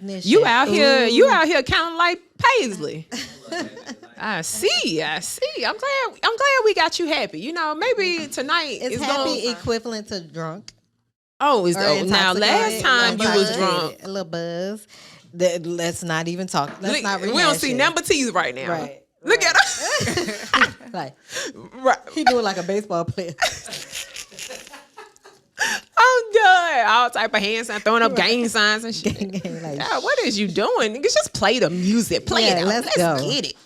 You out here counting like Paisley. I see. I'm glad we got you happy. You know, maybe tonight is happy equivalent to drunk. Oh, now last time you was drunk. A little buzz. Let's not even talk. Let's not rehash. We don't see number T's right now. Right. Look at her. Like, right. He doing like a baseball player. I'm done. All type of hand signs, throwing up gang signs and shit. Like, God, what is you doing? Niggas, just play the music. Play it out. Let's go. Get it.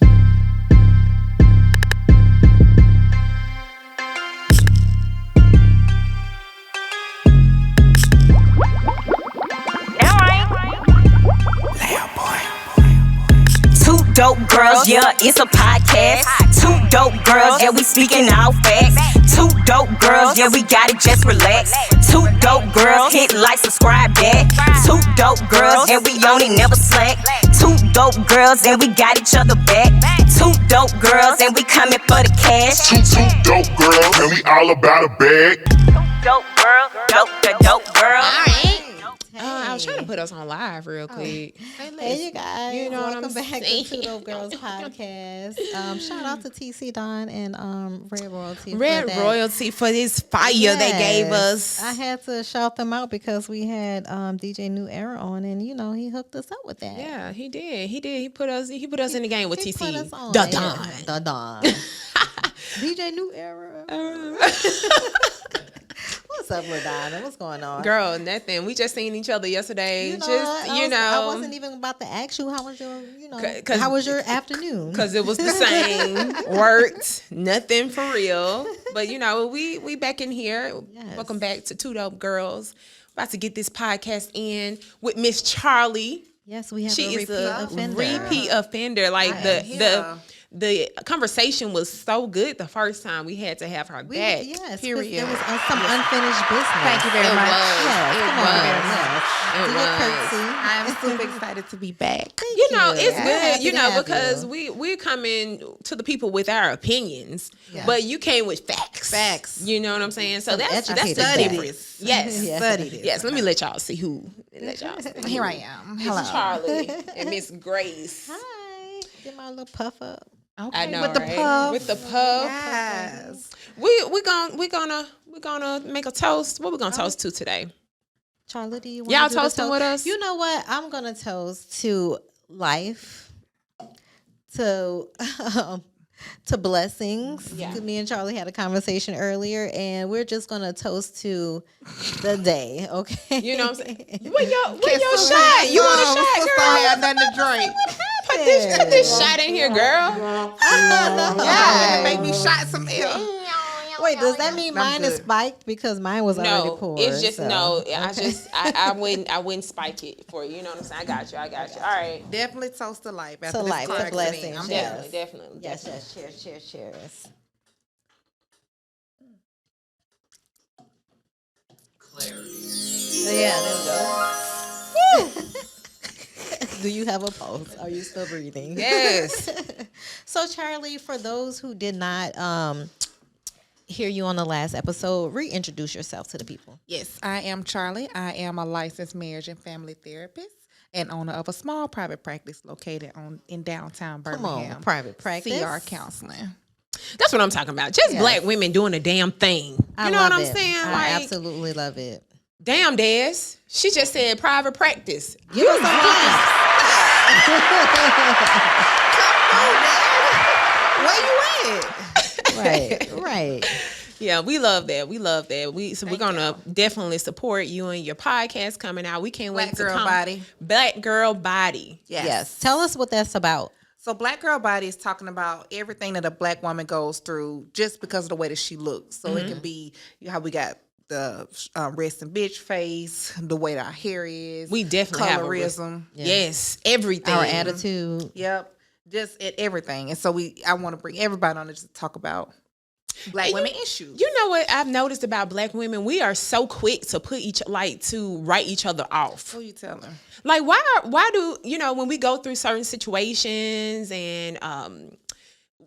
Two dope girls, yeah, it's a podcast. Two dope girls, yeah, we speaking all facts. Two dope girls, yeah, we got it, just relax. Two dope girls, hit like, subscribe back. Two dope girls, and we on it, never slack. Two dope girls, and we got each other back. Two dope girls, and we coming for the cash. Two dope girls, and we all about a bag. Dope girl, dope girl. I was trying to put us on live real quick. Hey, you guys. You know welcome what I'm back saying? to Two Dope Girls podcast. Shout out to TC Don and Red Royalty. Red Royalty for this fire they gave us. I had to shout them out because we had DJ New Era on, and you know he hooked us up with that. Yeah, he did. He put us in the game with TC. The Don. DJ New Era. What's up, Ladonna? What's going on? Girl, nothing. We just seen each other yesterday. I wasn't even about to ask you how was your afternoon? Because it was the same. Worked. Nothing for real. But you know, we back in here. Yes. Welcome back to Two Dope Girls. About to get this podcast in with Miss Charlie. Yes, we have she a repeat offender. Repeat offender. Like the conversation was so good the first time. We had to have her back. Yes, period. There was some unfinished business. Thank you very much. It was. I'm super excited to be back. It's good. Because we're coming to the people with our opinions, but you came with facts. You know what I'm saying? So that's the difference. Yes, studied it. Yes. Let me let y'all see who. Here I am. Hello, Miss Charlie and Miss Grace. Hi. Did my little puff up. Okay. I know, with the puff. With the puff. Yes. We're gonna make a toast. What we gonna toast to today? Charlie, do you want y'all to toasting with us? You know what? I'm gonna toast to life, to blessings. Yeah. Me and Charlie had a conversation earlier, and we're just gonna toast to the day. Okay. You know what I'm saying? Where your shot? You want a shot, girl? I had nothing to drink. Put this shot in here, girl. Yeah, make me shot some ale. Wait, does that mean mine is spiked? Because mine was already poured. It's just okay. I wouldn't spike it for you. You know what I'm saying? I got you. All right. Definitely toast to life. To life, to blessings. Definitely. Yes. Cheers. Clarity. Yeah, there we go. Do you have a pulse? Are you still breathing? Yes. So, Charlie, for those who did not hear you on the last episode, reintroduce yourself to the people. Yes, I am Charlie. I am a licensed marriage and family therapist and owner of a small private practice located in downtown Birmingham. Come on, private practice. CR Counseling. That's what I'm talking about. Just black women doing a damn thing. You know what I'm saying? I absolutely love it. Damn, Des. She just said private practice. You was Where you at? Right. Yeah, we love that. We're gonna definitely support you and your podcast coming out. We can't wait to come. Black Girl Body. Yes. Tell us what that's about. So Black Girl Body is talking about everything that a black woman goes through just because of the way that she looks. So it can be how we got the resting bitch face, the way that our hair is. We definitely colorism. Yes, everything. Our attitude. Yep. Just everything. And so I want to bring everybody on it to talk about black women issues. You know what I've noticed about black women? We are so quick to to write each other off. Who you telling? Like why do when we go through certain situations and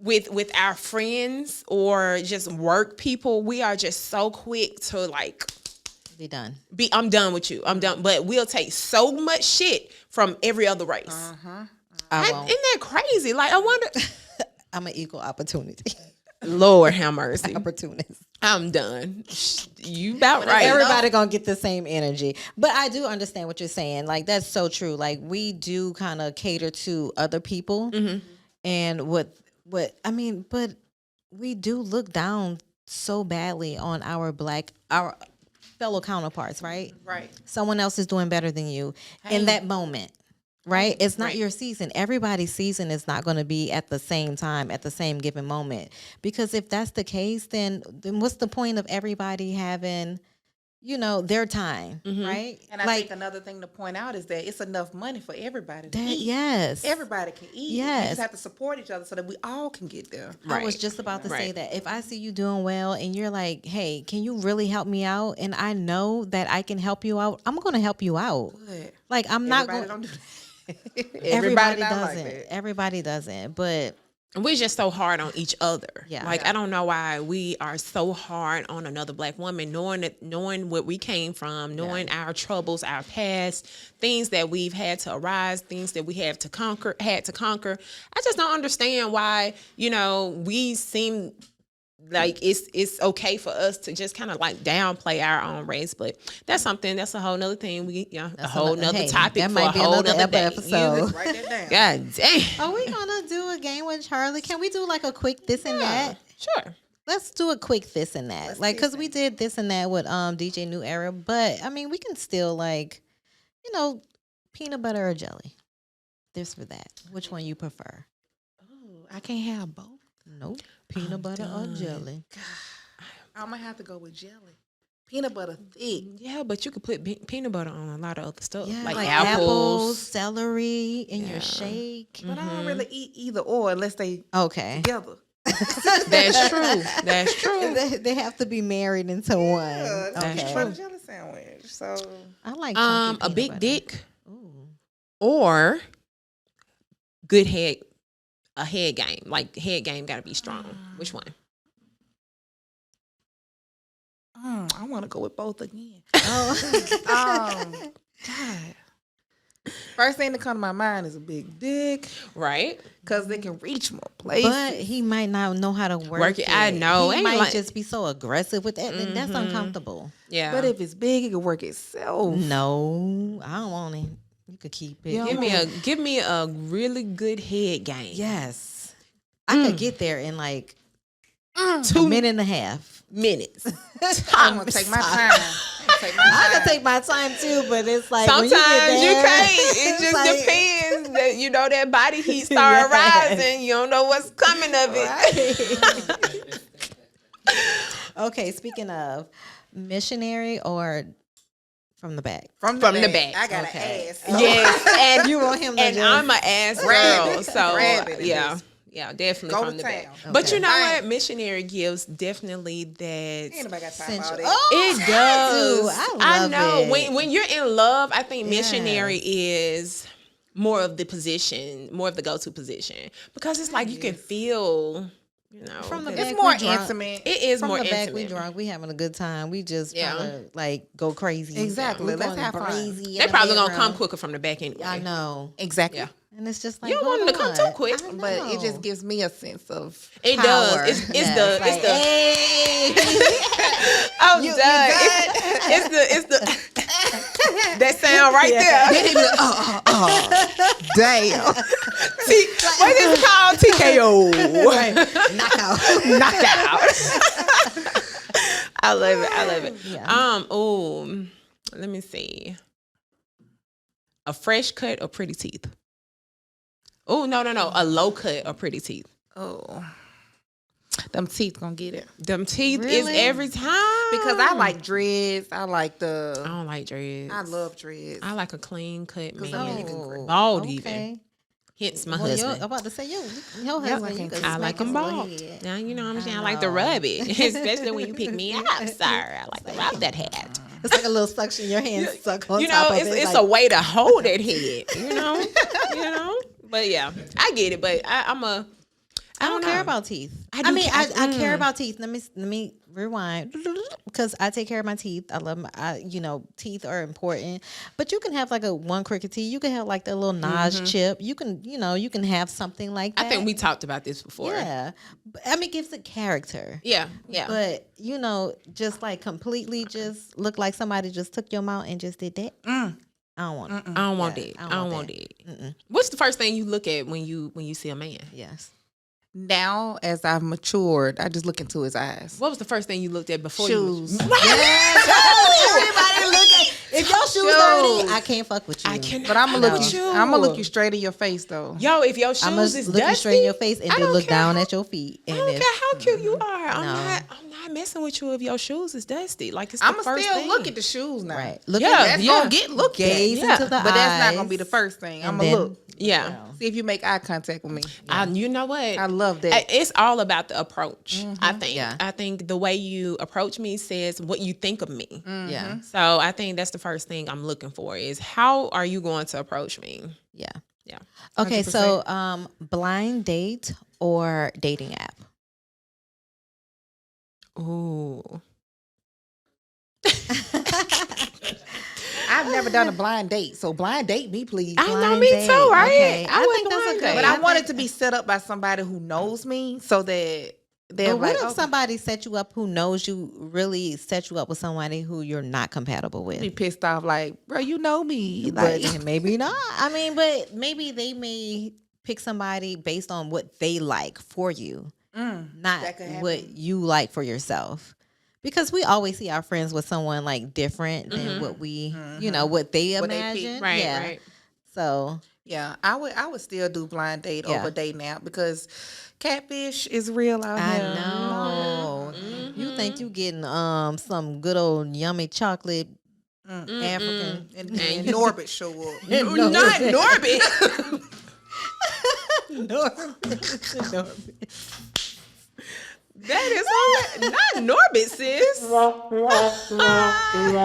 with our friends or just work people, we are just so quick to Be done. I'm done with you. I'm done. But we'll take so much shit from every other race. I won't. Isn't that crazy? Like, I wonder. I'm an equal opportunity. Lord have mercy. Opportunist. I'm done. You about right. Everybody gonna get the same energy. But I do understand what you're saying. Like, that's so true. Like, we do kind of cater to other people. And what I mean, but we do look down so badly on our fellow counterparts, right? Right. Someone else is doing better than you in that moment. Right? It's not your season. Everybody's season is not going to be at the same time, at the same given moment. Because if that's the case, then what's the point of everybody having, their time, right? And I think another thing to point out is that it's enough money for everybody to eat. Yes. Everybody can eat. Yes. We just have to support each other so that we all can get there. I was just about to say that. If I see you doing well and you're like, hey, can you really help me out? And I know that I can help you out, I'm going to help you out. Good. Like, I'm not going to do that. Everybody not doesn't. like that. Everybody doesn't. But we're just so hard on each other. Yeah. Like, I don't know why we are so hard on another black woman, knowing where we came from, knowing our troubles, our past, things that we've had to arise, things that we had to conquer. I just don't understand why, we seem like it's okay for us to just kind of like downplay our own race, but that's a whole nother thing. A whole nother topic that for might a be whole another nother day. episode. Write that down. God damn. Are we gonna do a game with Charlie? Can we do like a quick this and that? Sure. Let's do a quick this and that. Because we did this and that with DJ New Era, but I mean, we can still peanut butter or jelly. This for that. Which one you prefer? Oh, I can't have both. Nope. Peanut butter or jelly. I'm gonna have to go with jelly. Peanut butter thick. Yeah, but you could put peanut butter on a lot of other stuff, Yeah, like apples, celery in your shake. But I don't really eat either or unless they together. That's true. That's true. They have to be married into one. That's true. Jelly sandwich. So I like a big dick or good head. A head game. Like, head game got to be strong. Which one? I want to go with both again. God. First thing that comes to my mind is a big dick. Right. Because they can reach more places. But he might not know how to work it. I know. He might just be so aggressive with that. That's uncomfortable. Yeah. But if it's big, it can work itself. No, I don't want it. You could keep it. Give me a really good head game. Yes. I could get there in like 2 minutes and a half. Minutes. I'm gonna take my time. I can take my time too, but it's like sometimes when you can't. It just depends. That that body heat start rising. You don't know what's coming of it. Right. Okay, speaking of missionary or from the back. From the back. I got an ass. Yes, and you want him to and I'm an ass girl, so grab it. Yeah, definitely go from the back. Okay. But you know what? Missionary gives definitely that. Anybody got time for all that? It does. I know. it. When you're in love, I think missionary is more of the position, more of the go-to position, because it's like you can feel. From the it's back, more intimate. It is from more the back, intimate. we drunk. We having a good time. We just trying to like go crazy. Exactly. We Let's going have fun. crazy. They're probably gonna come quicker from the back anyway. I know. Exactly. Yeah. And it's just like You don't want them to come too quick. But it just gives me a sense of It power. does. It's the Like, hey. I'm done. It's the that sound right there. Damn. What is it called? TKO. Knockout. I love it. Yeah. Let me see. A fresh cut or pretty teeth? Oh, no. A low cut or pretty teeth? Oh. Them teeth gonna get it. Them teeth Really? is every time. Because I like dreads. I like I don't like dreads. I love dreads. I like a clean cut man. I'm even Bald even. Hence my Well, husband. I'm about to say, your husband, you can I like smack them his bald. little head. Now, you know what I'm saying? I like to rub it, especially when you pick me up, sir. I like to rub that head. It's like a little suction. Your hand stuck on You top know, of it. it's like, a way to hold that head, you know? But yeah, I get it, but I don't care about teeth. I mean, care. I care about teeth. Let me rewind, because I take care of my teeth. I love teeth are important. But you can have like a one crooked teeth. You can have like the little notch chip. You can, you can have something like that. I think we talked about this before. Yeah. I mean, it gives it character. Yeah, yeah. But, just like completely just look like somebody just took your mouth and just did that. I don't want it. I don't want that. I don't want that. What's the first thing you look at when you see a man? Yes. Now, as I've matured, I just look into his eyes. What was the first thing you looked at before Shoes. you? Everybody look at. If your shoes dirty, I can't fuck with you. I can't. But I'm gonna look you straight in your face though. Yo, if your shoes is look dusty, you straight in your face and then look down at your feet. And I don't care how cute you are. I'm not messing with you if your shoes is dusty. Like it's the I'm first still thing. look at the shoes now. Right. That's gonna get looked gaze at. into the but that's not eyes, gonna be the first thing. I'm then- gonna look. Yeah. See if you make eye contact with me. You know what? I love that. It's all about the approach. I think. Yeah. I think the way you approach me says what you think of me. Yeah. So I think that's the first thing I'm looking for is how are you going to approach me? Yeah. Yeah. Okay, so blind date or dating app? Ooh. I've never done a blind date, so blind date me, please. I know, Blind me date. too, right? Okay. I I would think that's a blind good- date. But I want it to be set up by somebody who knows me, so that they're But what like, if okay. somebody set you up who knows you, really set you up with somebody who you're not compatible with? be pissed off, like, bro, you know me, But like, maybe not. I mean, but maybe they may pick somebody based on what they like for you, not that could happen. what you like for yourself. Because we always see our friends with someone like different than what we, what they What they imagine. pick. Right, yeah. right. So yeah, I would still do blind date Yeah. over dating app because catfish is real out I here. know. You think you getting some good old yummy chocolate African And Norbit show up. Not Norbit. That is not Norbit, sis. Yes.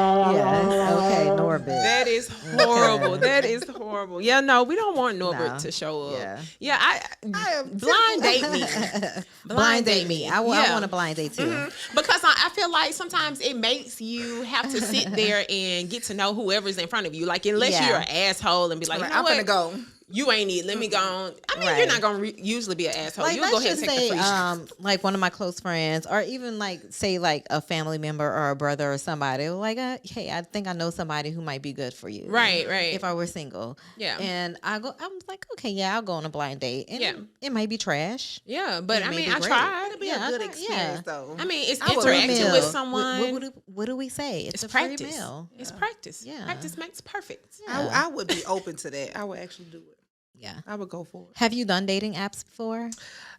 Okay, Norbit. That is horrible. That is horrible. Yeah, no, we don't want Norbit No. to show up. Yeah. Yeah, I am blind date me. Blind date me. I Yeah. want a blind date too. Because I feel like sometimes it makes you have to sit there and get to know whoever's in front of you. Like, unless Yeah. you're an asshole and be like, Like, you know I'm what? gonna go. You ain't it. Let me go on. I mean, Right. you're not gonna usually be an asshole. Like, You'll go let's ahead and just take the say, free. like one of my close friends, or even like say like a family member or a brother or somebody, like, hey, I think I know somebody who might be good for you. Right, right. If I were single, Yeah. and I'm like, okay, yeah, I'll go on a blind date, and Yeah. it might be trash. Yeah, but It I may mean, be I great. tried. It'll be Yeah, a good I thought- experience though. I mean, it's I would interacting meal. with someone. What do we say? It's a practice. free meal. It's practice. Yeah. Practice makes perfect. I would be open to that. I would actually do it. Yeah. I would go for it. Have you done dating apps before?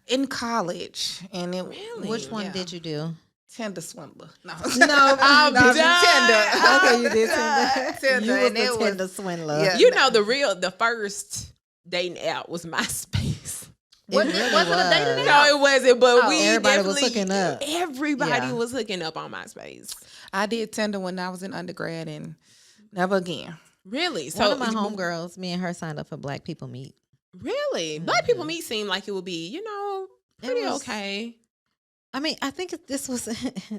In college, and it Really? Which one yeah. did you do? Tinder swindler. No, No, I'm no, done. Okay, you did Tinder. Tinder, You was and the it Tinder was- swindler. Yeah. You know the first dating app was MySpace. Wasn't it a dating app? No, it wasn't. But we everybody was definitely hooking up. Everybody Yeah. was hooking up on MySpace. I did Tinder when I was in undergrad, and never again. Really? So One of my homegirls, me and her signed up for Black People Meet. Really, Black People Meet seemed like it would be, pretty was- okay. I mean, I think this was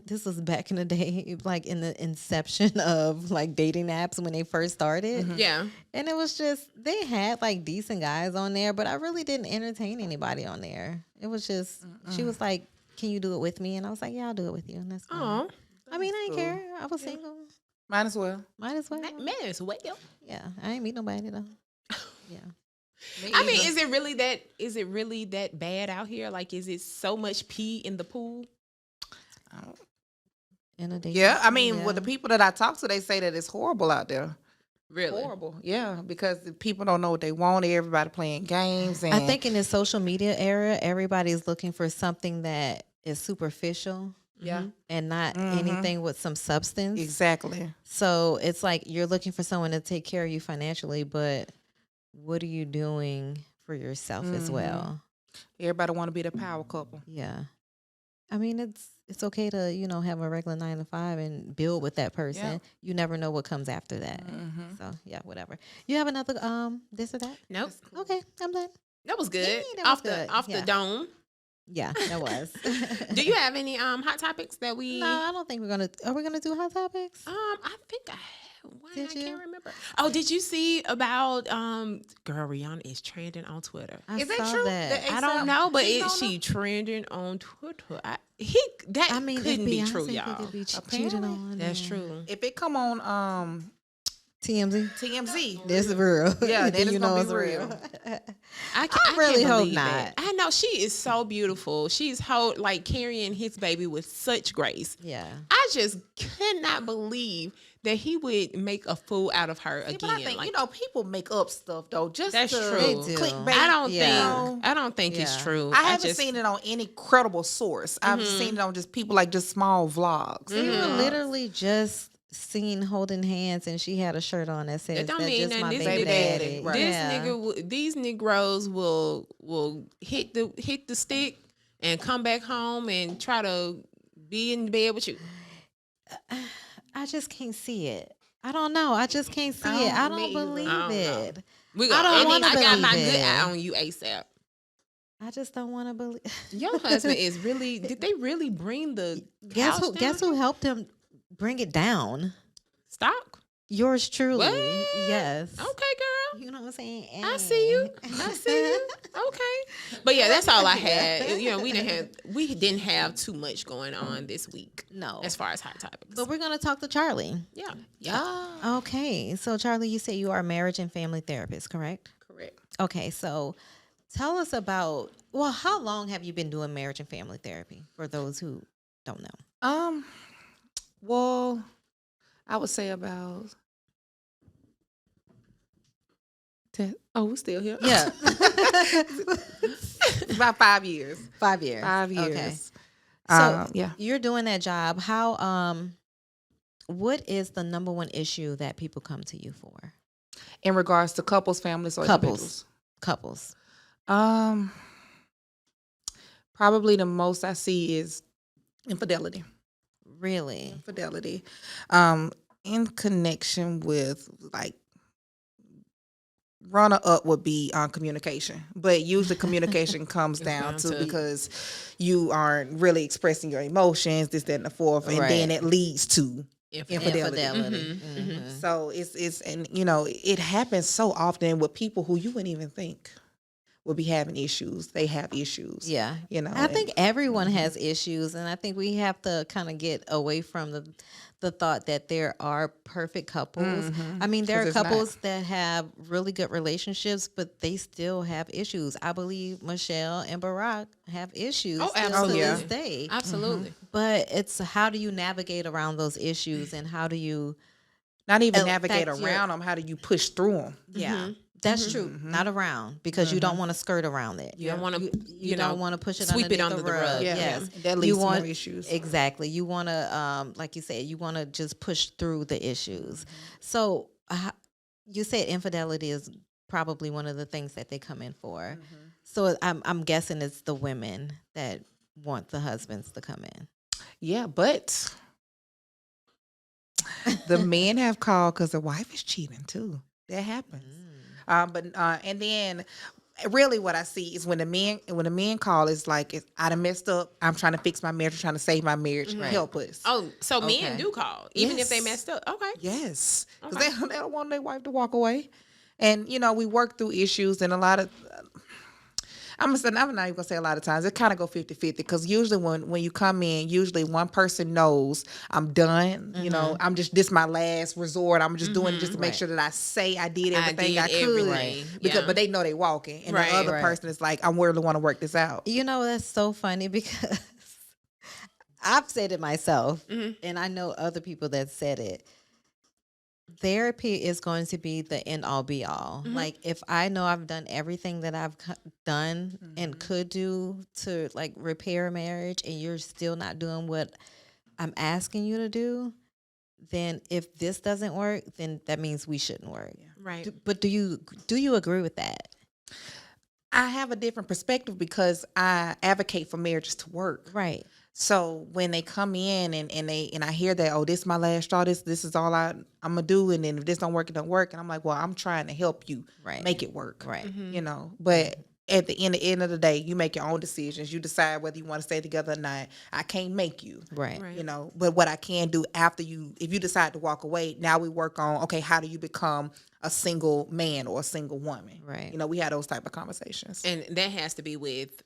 this was back in the day, like in the inception of like dating apps when they first started. Yeah. And it was just they had like decent guys on there, but I really didn't entertain anybody on there. It was just she was like, "Can you do it with me?" And I was like, "Yeah, I'll do it with you." And that's fine. Oh, I mean, I didn't care. I was single. Might as well. Might as well. man, as well. Yeah, I ain't meet nobody though. Yeah. I mean, is it really that bad out here? Like, is it so much pee in the pool? In a dating Yeah, I app, mean, yeah. with the people that I talk to, they say that it's horrible out there. Really? Horrible. Yeah, because the people don't know what they want. Everybody playing games. And I think in the social media era, everybody's looking for something that is superficial yeah, and not anything with some substance. exactly. So it's like you're looking for someone to take care of you financially, but what are you doing for yourself as well? Everybody want to be the power couple. Yeah. I mean, it's okay to, have a regular 9 to 5 and build with that person. Yeah. You never know what comes after that. So yeah, whatever. You have another this or that? Nope. Okay, I'm done. That was good. Yeah, that was off the good. off Yeah. the dome. Yeah, that was. Do you have any hot topics that we? No, I don't think we're gonna. Are we gonna do hot topics? I think I had one. Did you? Can't remember. Oh, did you see about girl Rihanna is trending on Twitter? Is that true? I don't know, but she trending on Twitter. Couldn't be true, y'all. Could be cheating on. That's true. If it come on TMZ, this is real. Yeah, then it's gonna be real. I really can't hope believe not. it. I know she is so beautiful. She's like carrying his baby with such grace. Yeah, I just cannot believe that he would make a fool out of her again. But I think people make up stuff though. Just that's to true. Clickbait. I don't think it's true. I haven't seen it on any credible source. I've seen it on just small vlogs. We were literally just seen holding hands, and she had a shirt on that says, "That don't "That's mean just my nothing. baby daddy." Right. This nigga, these Negroes will hit the stick and come back home and try to be in bed with you." I just can't see it. I don't know. I just can't see it. I don't believe it. I got my good eye on you ASAP. I just don't want to believe. Your husband is really. Did they really bring the? Guess who helped him bring it down? Stock. Yours truly. What? Yes. Okay, girl. You know what I'm saying? I see you. Okay. But yeah, that's all I had. We didn't have too much going on this week. No. As far as hot topics. But we're gonna talk to Charlie. Yeah. Okay. So Charlie, you say you are a marriage and family therapist, correct? Correct. Okay, so tell us about how long have you been doing marriage and family therapy for those who don't know? Well, I would say about 10. Oh, we're still here. Yeah. About 5 years. 5 years. 5 years. Okay. So yeah, you're doing that job. How what is the number one issue that people come to you for? In regards to couples, families, or individuals? Couples. Probably the most I see is infidelity. Really? Infidelity. In connection with like runner up would be on communication, but usually communication comes down to because you aren't really expressing your emotions, this, that, and the fourth, and then it leads to infidelity. So it's and it happens so often with people who you wouldn't even think will be having issues. They have issues. Yeah. I think everyone has issues, and I think we have to kind of get away from the thought that there are perfect couples. I mean, there are couples that have really good relationships, but they still have issues. I believe Michelle and Barack have issues to this day. Absolutely. But it's how do you navigate around those issues, and how do you not even navigate around them? How do you push through them? Yeah. That's true. Not around, because you don't want to skirt around it. You don't want to, you don't want to push it sweep it under the rug. Yes, that leads to more issues. Exactly. You want to, like you said, you want to just push through the issues. So you said infidelity is probably one of the things that they come in for. So I'm guessing it's the women that want the husbands to come in. Yeah, but the men have called because the wife is cheating too. That happens. And then really what I see is when the men call, it's like, I done messed up. I'm trying to fix my marriage, trying to save my marriage. Help us. Oh, so men do call, even if they messed up. Okay. Yes. Because they don't want their wife to walk away. And, we work through issues, and a lot of, I'm not even going to say a lot of times, it kind of go 50-50, because usually when you come in, usually one person knows I'm done. I'm just, this my last resort. I'm just doing it just to make sure that I say I did everything I could. But they know they walking. And the other person is like, I really want to work this out. That's so funny, because I've said it myself, and I know other people that said it. Therapy is going to be the end all be all. Like, if I know I've done everything that I've done and could do to like repair a marriage, and you're still not doing what I'm asking you to do, then if this doesn't work, then that means we shouldn't work. Right. But do you agree with that? I have a different perspective because I advocate for marriages to work. Right. So when they come in and I hear that, this is my last straw, this is all I'm gonna do, and then if this don't work, it don't work, and I'm like, well, I'm trying to help you make it work. Right. But at the end of the day, you make your own decisions. You decide whether you want to stay together or not. I can't make you. Right. You know, but what I can do after if you decide to walk away, now we work on, okay, how do you become a single man or a single woman? Right. You know, we had those type of conversations. And that has to be with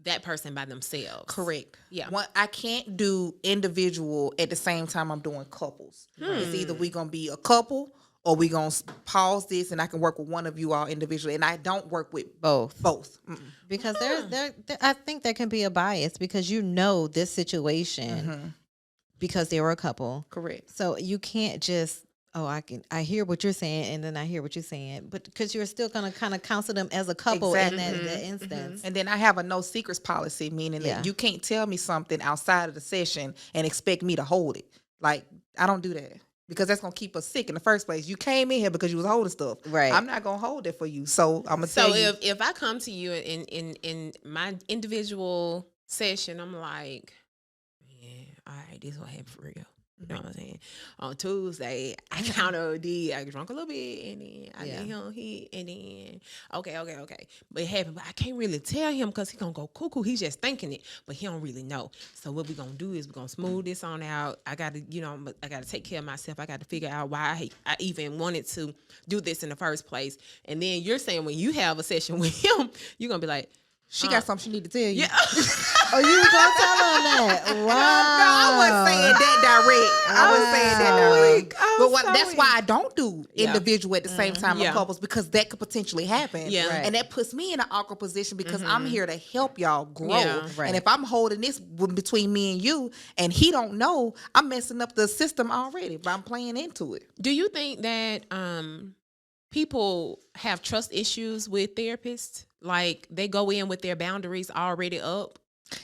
that person by themselves. Correct. Yeah. I can't do individual at the same time I'm doing couples. It's either we going to be a couple or we going to pause this and I can work with one of you all individually. And I don't work with both. Mm-mm. Because I think there can be a bias because you know this situation because they were a couple. Correct. So you can't just, I hear what you're saying and then I hear what you're saying. But because you're still going to kind of counsel them as a couple in that instance. And then I have a no secrets policy, meaning that you can't tell me something outside of the session and expect me to hold it. Like, I don't do that. Because that's gonna keep us sick in the first place. You came in here because you was holding stuff. Right. I'm not gonna hold it for you. So I'm gonna tell you. So if I come to you in my individual session, I'm like, yeah, all right, this is what happened for real. You know what I'm saying? On Tuesday, I kind of did. I drunk a little bit, and then I let him hit, and then okay. But it happened. But I can't really tell him because he gonna go cuckoo. He's just thinking it, but he don't really know. So what we gonna do is we gonna smooth this on out. I gotta take care of myself. I got to figure out why I even wanted to do this in the first place. And then you're saying when you have a session with him, you're gonna be like, she got something she need to tell you. Yeah. Oh, you was gonna tell her that? Wow. No, I wasn't saying that direct. But that's why I don't do individual at the same time of couples, because that could potentially happen. Yeah. Right. And that puts me in an awkward position because I'm here to help y'all grow. Yeah. Right. And if I'm holding this between me and you and he don't know, I'm messing up the system already, but I'm playing into it. Do you think that people have trust issues with therapists? Like they go in with their boundaries already up?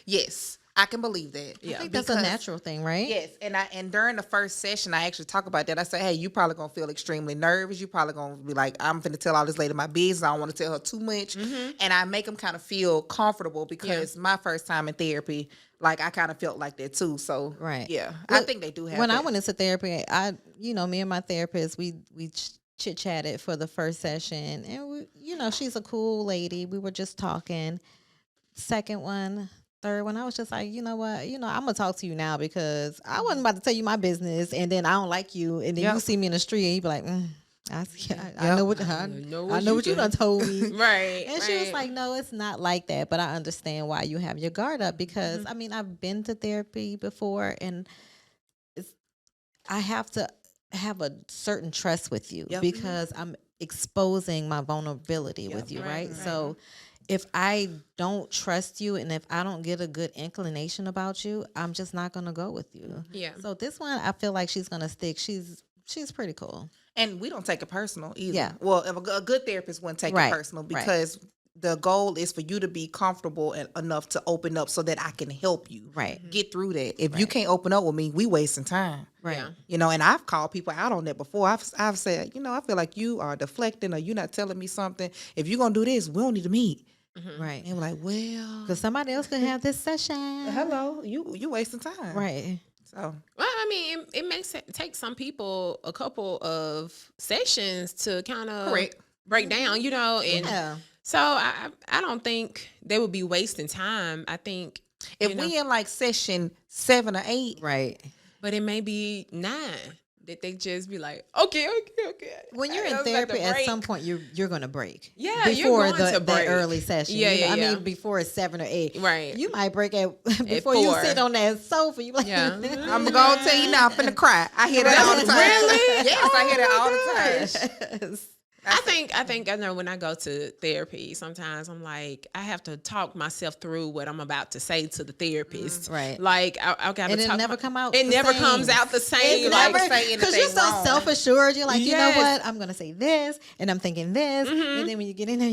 Yes, I can believe that. I think that's a natural thing, right? Yes, and during the first session, I actually talk about that. I say, hey, you probably gonna feel extremely nervous. You probably gonna be like, I'm finna tell all this lady my business. I don't want to tell her too much, and I make them kind of feel comfortable because my first time in therapy, like I kind of felt like that too. So Right. yeah, Well, I think they do have. When that. I went into therapy, me and my therapist, we chit chatted for the first session, and she's a cool lady. We were just talking. Second one, third one, I was just like, you know what, I'm gonna talk to you now because I wasn't about to tell you my business, and then I don't like you, and then you see me in the street, and you be like, I know what you done told me, right? And she was like, no, it's not like that, but I understand why you have your guard up because I've been to therapy before, and I have to have a certain trust with you because I'm exposing my vulnerability with you, right? So if I don't trust you and if I don't get a good inclination about you, I'm just not going to go with you. Yeah. So this one, I feel like she's going to stick. She's pretty cool. And we don't take it personal either. Yeah. Well, if a good therapist wouldn't take it personal because the goal is for you to be comfortable enough to open up so that I can help you get through that. If you can't open up with me, we wasting time. Right. Yeah. And I've called people out on that before. I've said, I feel like you are deflecting or you're not telling me something. If you're going to do this, we don't need to meet. Right. And we're like, well. Because somebody else could have this session. Hello, you wasting time. Right. So. Well, I mean, it makes it take some people a couple of sessions to kind of break down, and so I don't think they would be wasting time. I think if we in like session 7 or 8, right, but it may be 9 that they just be like, okay. When you're in therapy, at some point you're going to break. Yeah, before you're going to break. The early session. I mean, before it's 7 or 8. Right. You might break before you sit on that sofa. You like, I'm gonna tell you now, I'm finna cry. I hear that all the time. Really? Yes, I hear that all the time. I think I know when I go to therapy, sometimes I'm like, I have to talk myself through what I'm about to say to the therapist. Right. Like I got to talk. It never come out. It never comes out the same. Because you're so self-assured. You're like, you know what? I'm gonna say this, and I'm thinking this, and then when you get in there,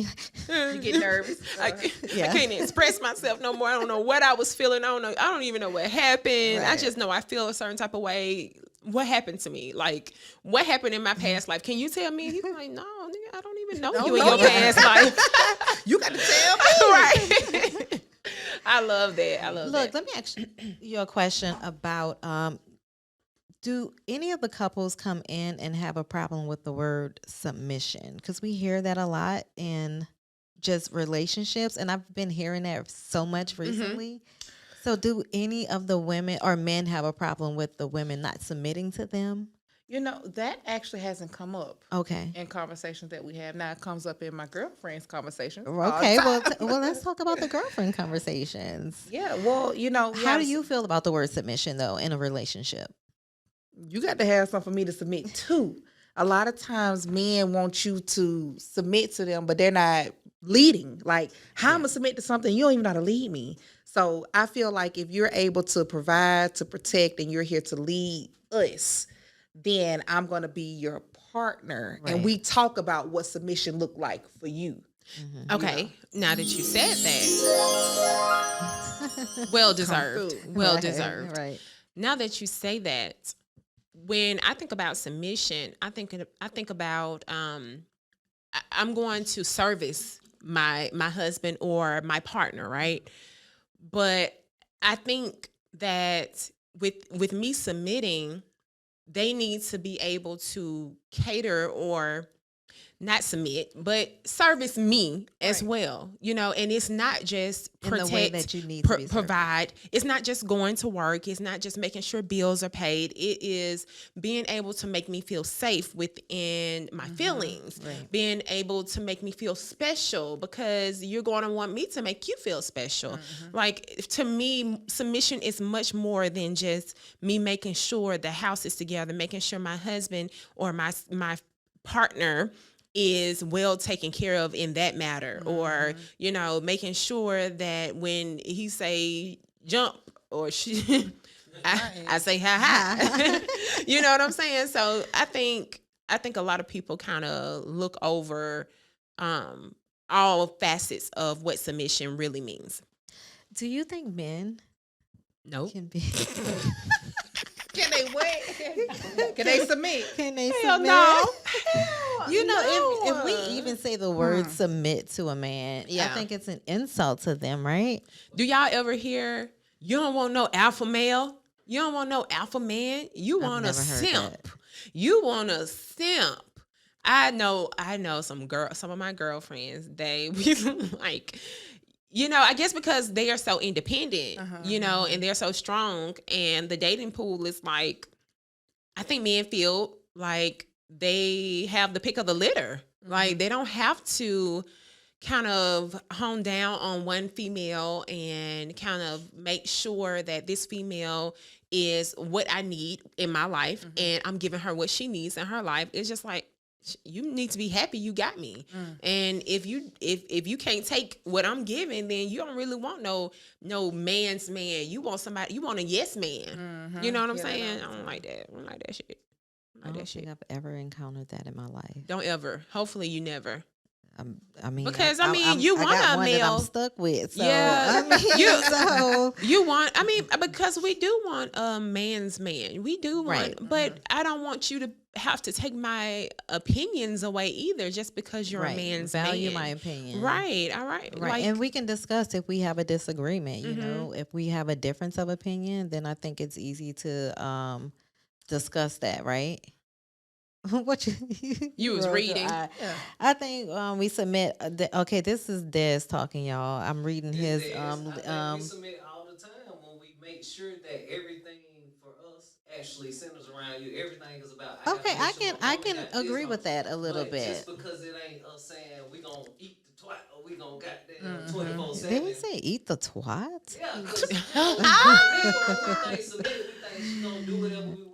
you get nervous. I can't express myself no more. I don't know what I was feeling. I don't even know what happened. I just know I feel a certain type of way. What happened to me? Like, what happened in my past life? Can you tell me? He's like, no, nigga, I don't even know you in your past life. You got to tell me. Right. I love that. Look, let me ask you a question about, do any of the couples come in and have a problem with the word submission? Because we hear that a lot in just relationships, and I've been hearing that so much recently. So do any of the women or men have a problem with the women not submitting to them? That actually hasn't come up. Okay. In conversations that we have. Now it comes up in my girlfriend's conversations. Okay. Well, let's talk about the girlfriend conversations. Yeah. Well, how do you feel about the word submission though in a relationship? You got to have something for me to submit to. A lot of times men want you to submit to them, but they're not leading. Like, how I'm going to submit to something, you don't even know how to lead me. So I feel like if you're able to provide, to protect, and you're here to lead us, then I'm going to be your partner. Right. And we talk about what submission look like for you. Mm-hmm. Okay. Now that you said that, well deserved. Well deserved. Right. Now that you say that, when I think about submission, I think about I'm going to service my husband or my partner, right? But I think that with me submitting, they need to be able to cater or not submit, but service me as well, and it's not just protect, in the way that you need to provide. It's not just going to work. It's not just making sure bills are paid. It is being able to make me feel safe within my feelings, being able to make me feel special, because you're going to want me to make you feel special. Like, to me, submission is much more than just me making sure the house is together, making sure my husband or my partner is well taken care of in that matter, or making sure that when he say jump or she I say ha. You know what I'm saying? So I think a lot of people kind of look over all facets of what submission really means. Do you think men can be Can they wait? Can they submit? Can they Hell submit? no. If we even say the word submit to a man, I think it's an insult to them, right? Do y'all ever hear, you don't want no alpha male? You don't want no alpha man? You want a simp. You want a simp. I know some of my girlfriends, they like, I guess because they are so independent, and they're so strong, and the dating pool is like, I think men feel like they have the pick of the litter. Like, they don't have to kind of hone down on one female and kind of make sure that this female is what I need in my life, and I'm giving her what she needs in her life. It's just like, you need to be happy you got me. And if you can't take what I'm giving, then you don't really want no man's man. You want somebody, you want a yes man. You know what I'm saying? I don't like that. I don't like that shit. I don't think I've ever encountered that in my life. Don't ever. Hopefully you never. Because you want a male that I'm stuck with. So, you want. Because we do want a man's man. We do want, but I don't want you to have to take my opinions away either, just because you're a man's man. Value my opinion. Right. All right. Right. And we can discuss if we have a disagreement. You know, if we have a difference of opinion, then I think it's easy to discuss that. Right. What you was reading? I think we submit. Okay, this is Des talking, y'all. I'm reading his. We submit all the time when we make sure that everything for us actually centers around you. Everything is about. I can agree with that a little bit. Just because it ain't us saying we gonna eat the twat or we gonna goddamn 24/7. Did he say eat the twat? Yeah. Because we think she's gonna do whatever we want.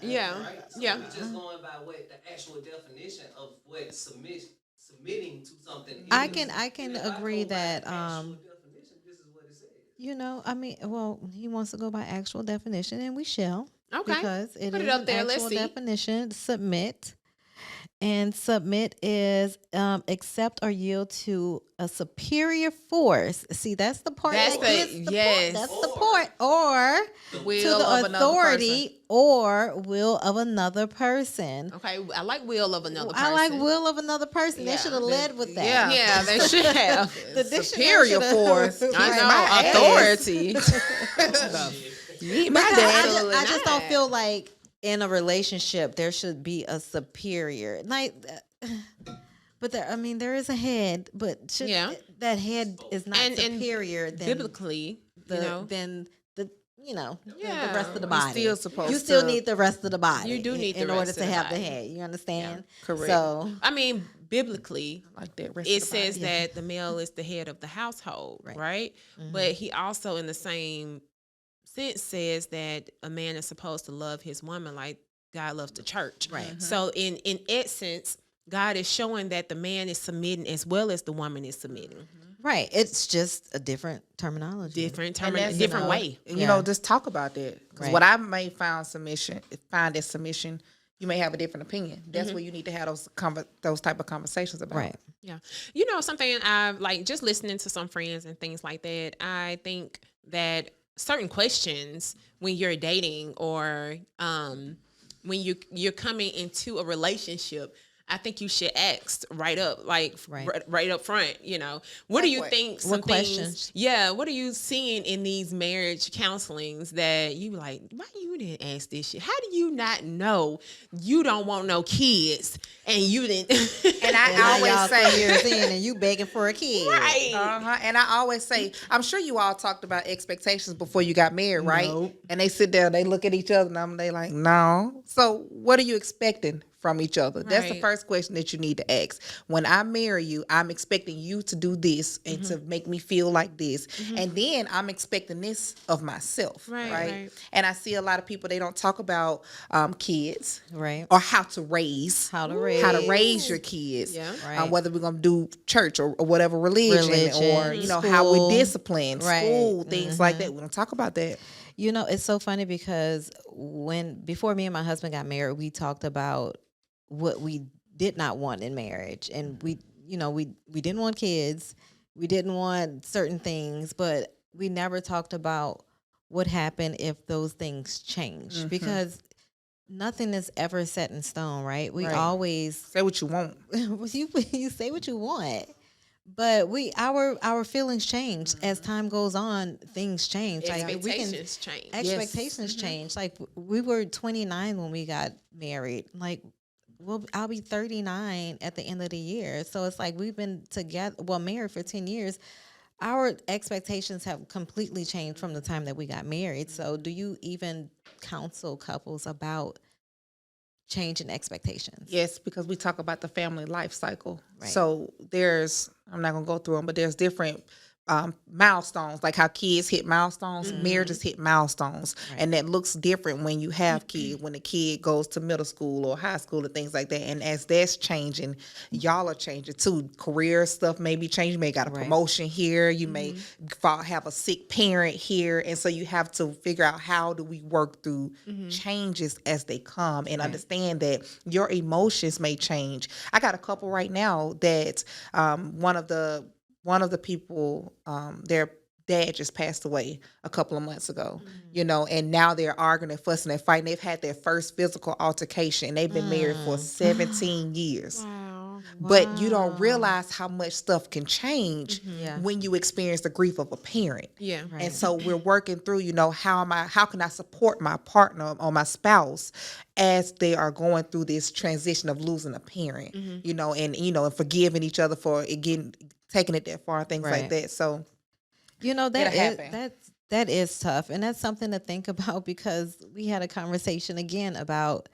Yeah. Right? So yeah. We're just going by what the actual definition of what submitting to something is. I can agree that actual definition, this is what it says. He wants to go by actual definition, and we shall. Okay. Because it Put is it up an there. actual Let's see. definition. Submit. And submit is accept or yield to a superior force. See, that's the part. That's That's the part. Or will to the authority or will of another person. Okay, I like will of another person. I like will of another person. Yeah, They should have led with that. Yeah, they should have. The superior force. I know, authority. I just don't feel like in a relationship there should be a superior. Like, But there is a head, but that head is not superior than biblically, than the the rest of the body. You're still you still need the rest of the body. You do need in the order rest to of the have body. the head. You understand? Yeah, correct. So biblically, like that rest it of the says body. that the male is the head of the household, right? Mm-hmm. But he also, in the same sense, says that a man is supposed to love his woman like God loves the church. Right. Mm-hmm. So in essence, God is showing that the man is submitting as well as the woman is submitting. Mm-hmm. Right. It's just a different terminology. Different way. Just talk about that. Because what I may find as submission, you may have a different opinion. That's where you need to have those type of conversations about. Right. Yeah. Something I've just listening to some friends and things like that. I think that certain questions when you're dating or when you're coming into a relationship, I think you should ask right up front, what do you think some what things, questions? Yeah, what are you seeing in these marriage counselings that you like, why you didn't ask this shit? How do you not know you don't want no kids and you didn't? And I always say, years in and you begging for a kid. Right. And I always say, I'm sure you all talked about expectations before you got married, right? Nope. And they sit there, they look at each other and they like, no. So what are you expecting from each other? Right. That's the first question that you need to ask. When I marry you, I'm expecting you to do this and to make me feel like this. And then I'm expecting this of myself. Right. And I see a lot of people, they don't talk about kids. Right. Or how to raise your kids. Yeah. Right. Whether we're going to do church or whatever religion or, school, how we discipline, right. school, things like that. We don't talk about that. It's so funny because before me and my husband got married, we talked about what we did not want in marriage, and we didn't want kids, we didn't want certain things, but we never talked about what happened if those things change, because nothing is ever set in stone, right? We always say what you want. you say what you want. But our feelings change as time goes on. Things change. Expectations change. Expectations change. Like we were 29 when we got married. Like, I'll be 39 at the end of the year. So it's like we've been married for 10 years. Our expectations have completely changed from the time that we got married. So do you even counsel couples about changing expectations? Yes, because we talk about the family life cycle. Right. So I'm not going to go through them, but there's different milestones, like how kids hit milestones, marriages hit milestones. Right. And that looks different when you have kids, when the kid goes to middle school or high school and things like that. And as that's changing, y'all are changing too. Career stuff may be changing. You may got a promotion here. You may have a sick parent here. And so you have to figure out how do we work through changes as they come and understand that your emotions may change. I got a couple right now that one of the people, their dad just passed away a couple of months ago, and now they're arguing and fussing and fighting. They've had their first physical altercation, and they've been married for 17 years. Wow. But you don't realize how much stuff can change when you experience the grief of a parent. Yeah. Right. And so we're working through, how can I support my partner or my spouse as they are going through this transition of losing a parent, and forgiving each other for taking it that far, things like that. So, that is tough, and that's something to think about, because we had a conversation again about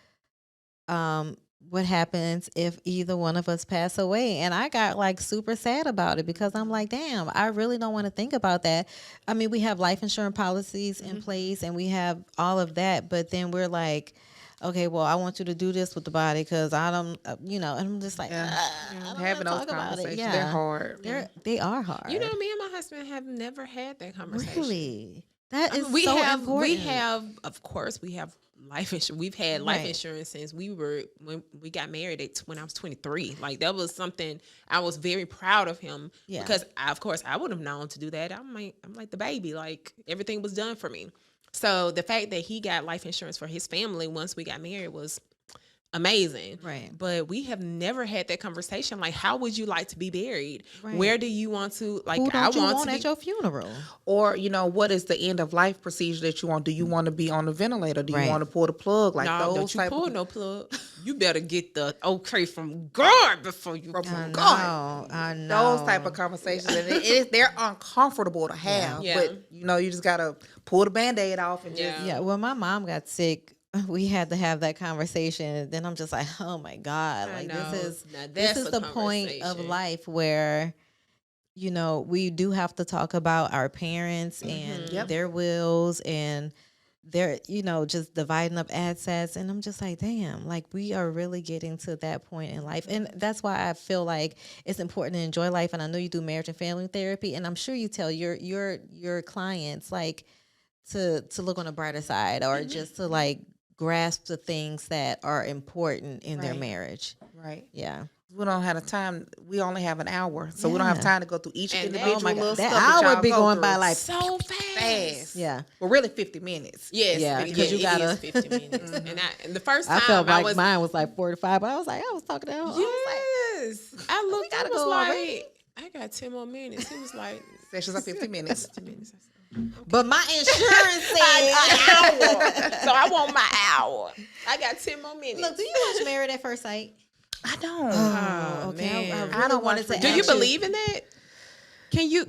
what happens if either one of us pass away, and I got super sad about it, because I'm like, damn, I really don't want to think about that. I mean, we have life insurance policies in place, and we have all of that, but then we're like, okay, well, I want you to do this with the body because I don't, and I'm just like, having those conversations, they're hard. They are hard. Me and my husband have never had that conversation. Really? That is important. We have, of course, we have life insurance. We've had life insurance since when we got married when I was 23. Like, that was something I was very proud of him because of course I would have known to do that. I'm like the baby, like everything was done for me. So the fact that he got life insurance for his family once we got married was amazing. Right. But we have never had that conversation. Like, how would you like to be buried? Right. Where do you want to, like, Who don't you want to at your funeral? Or, what is the end of life procedure that you want? Do you want to be on the ventilator? Do you want to pull the plug? Like, no, those don't you pull no plug. You better get the okay from God before you go. I know. Those type of conversations. And they're uncomfortable to have. Yeah. But, you just got to pull the Band-Aid off and just. Yeah, when my mom got sick, we had to have that conversation. And then I'm just like, oh my God. Like, this is the point of life where, we do have to talk about our parents and their wills and their, just dividing up assets. And I'm just like, damn, like we are really getting to that point in life. And that's why I feel like it's important to enjoy life. And I know you do marriage and family therapy. And I'm sure you tell your clients like to look on the brighter side or just to like grasp the things that are important in their marriage. Right. Yeah. We don't have the time. We only have an hour, so we don't have time to go through each individual little that stuff. hour be going by like so fast. Yeah. Well, really 50 minutes. Yes. Yeah, because you got 50 minutes. And the first time I felt like mine was like 45, but I was talking to him. Yes. I looked. I was like, I got 10 more minutes. He was like, sessions are 50 minutes. 50 minutes. But my insurance said an hour, so I want my hour. I got 10 more minutes. Look, do you watch Married at First Sight? I don't. Oh, okay. Man. I don't want to. Do you believe in that? Can you?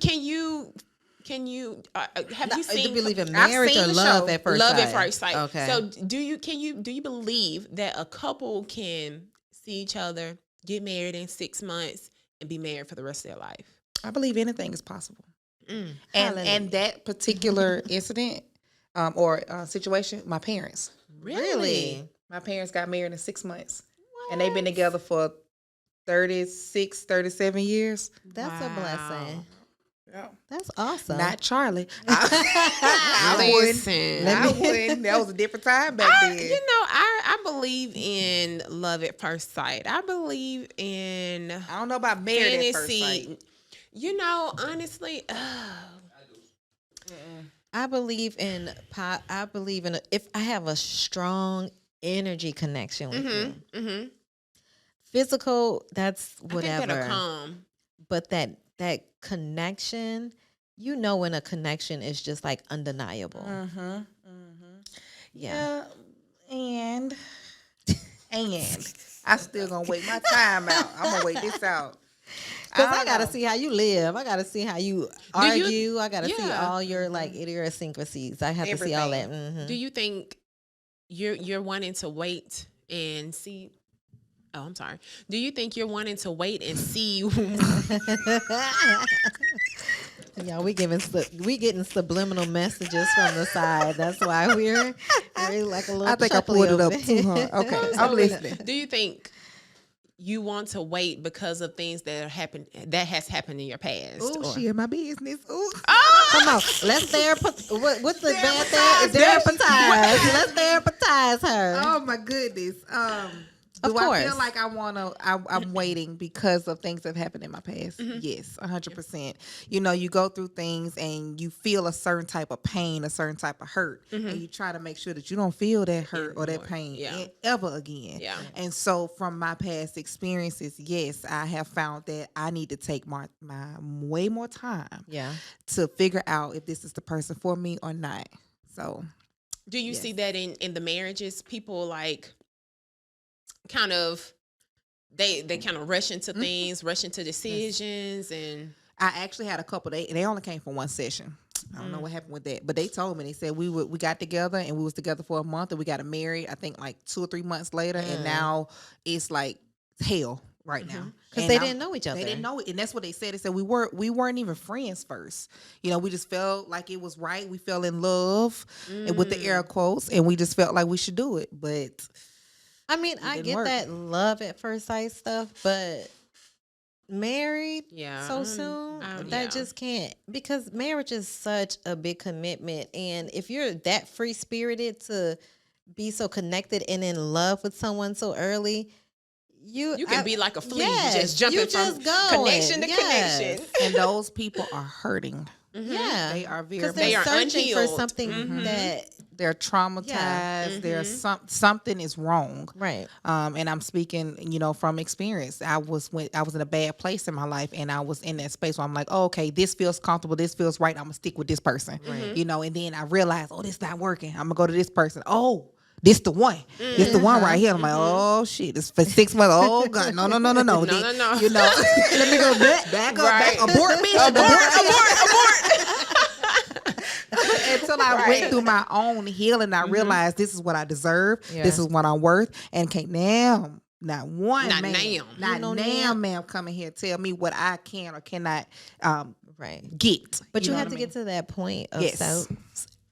Have you seen? Do you believe in marriage or love at first sight? Love at first sight. Okay. So do you believe that a couple can see each other, get married in 6 months, and be married for the rest of their life? I believe anything is possible. And that particular incident or situation, my parents. Really? My parents got married in 6 months. What? And they've been together for 36, 37 years. That's a blessing. Yeah. That's awesome. Not Charlie. I wouldn't. That was a different time back then. I believe in love at first sight. I believe in. I don't know about married at first sight. Honestly, I believe in if I have a strong energy connection with you. Mm-hmm. Physical, that's whatever. I think that'll come. But that connection, when a connection is just like undeniable. Mm-hmm. Mm-hmm. Yeah. And I still gonna wait my time out. I'm gonna wait this out. Because I got to see how you live. I got to see how you argue. I got to see all your like idiosyncrasies. I have to see all that. Mm-hmm. Do you think you're wanting to wait and see? Oh, I'm sorry. Do you think you're wanting to wait and see? Yeah, we getting subliminal messages from the side. That's why we're like a little. I think I pulled it up too hard. Okay, I'm listening. Do you think you want to wait because of things that has happened in your past? Oh, she in my business. Ooh. Come on, let's what's the bad thing? Therapize. Let's therapize her. Oh my goodness. Of course. I feel like I'm waiting because of things that happened in my past? Mm-hmm. Yes, 100%. You go through things and you feel a certain type of pain, a certain type of hurt, and you try to make sure that you don't feel that hurt or that pain ever again. Yeah. And so from my past experiences, yes, I have found that I need to take my way more time to figure out if this is the person for me or not. So do you see that in the marriages? People like kind of they kind of rush into things, rush into decisions. And I actually had a couple. They only came for one session. I don't know what happened with that, but they told me, they said we got together and we was together for a month and we got married, I think like 2 or 3 months later, and now it's like hell right now. Because they didn't know each other. They didn't know it, and that's what they said. They said we weren't even friends first. We just felt like it was right. We fell in love, and with the air quotes, and we just felt like we should do it. But I mean, I get that love at first sight stuff, but married so soon, just can't, because marriage is such a big commitment. And if you're that free spirited to be so connected and in love with someone so early, you can be like a flea, just jumping from connection to connection. And those people are hurting. Yeah, They are very, because they they're are searching for unhealed. something that they're traumatized. There's something is wrong. right. And I'm speaking, from experience. I was in a bad place in my life, and I was in that space where I'm like, oh, okay, this feels comfortable, this feels right. I'm gonna stick with this person, And then I realized, oh, this not working. I'm gonna go to this person. Oh, this the one. This the one right here. I'm like, oh shit, it's for 6 months. Oh god, no. No. Let me go back up, Right. abort mission, Abort. until I went through my own healing. I realized this is what I deserve. Yeah. This is what I'm worth. And can't now, not one Not man, now. not now, ma'am, coming here tell me what I can or cannot Right. get. But you know have what to I get to that point of Yes.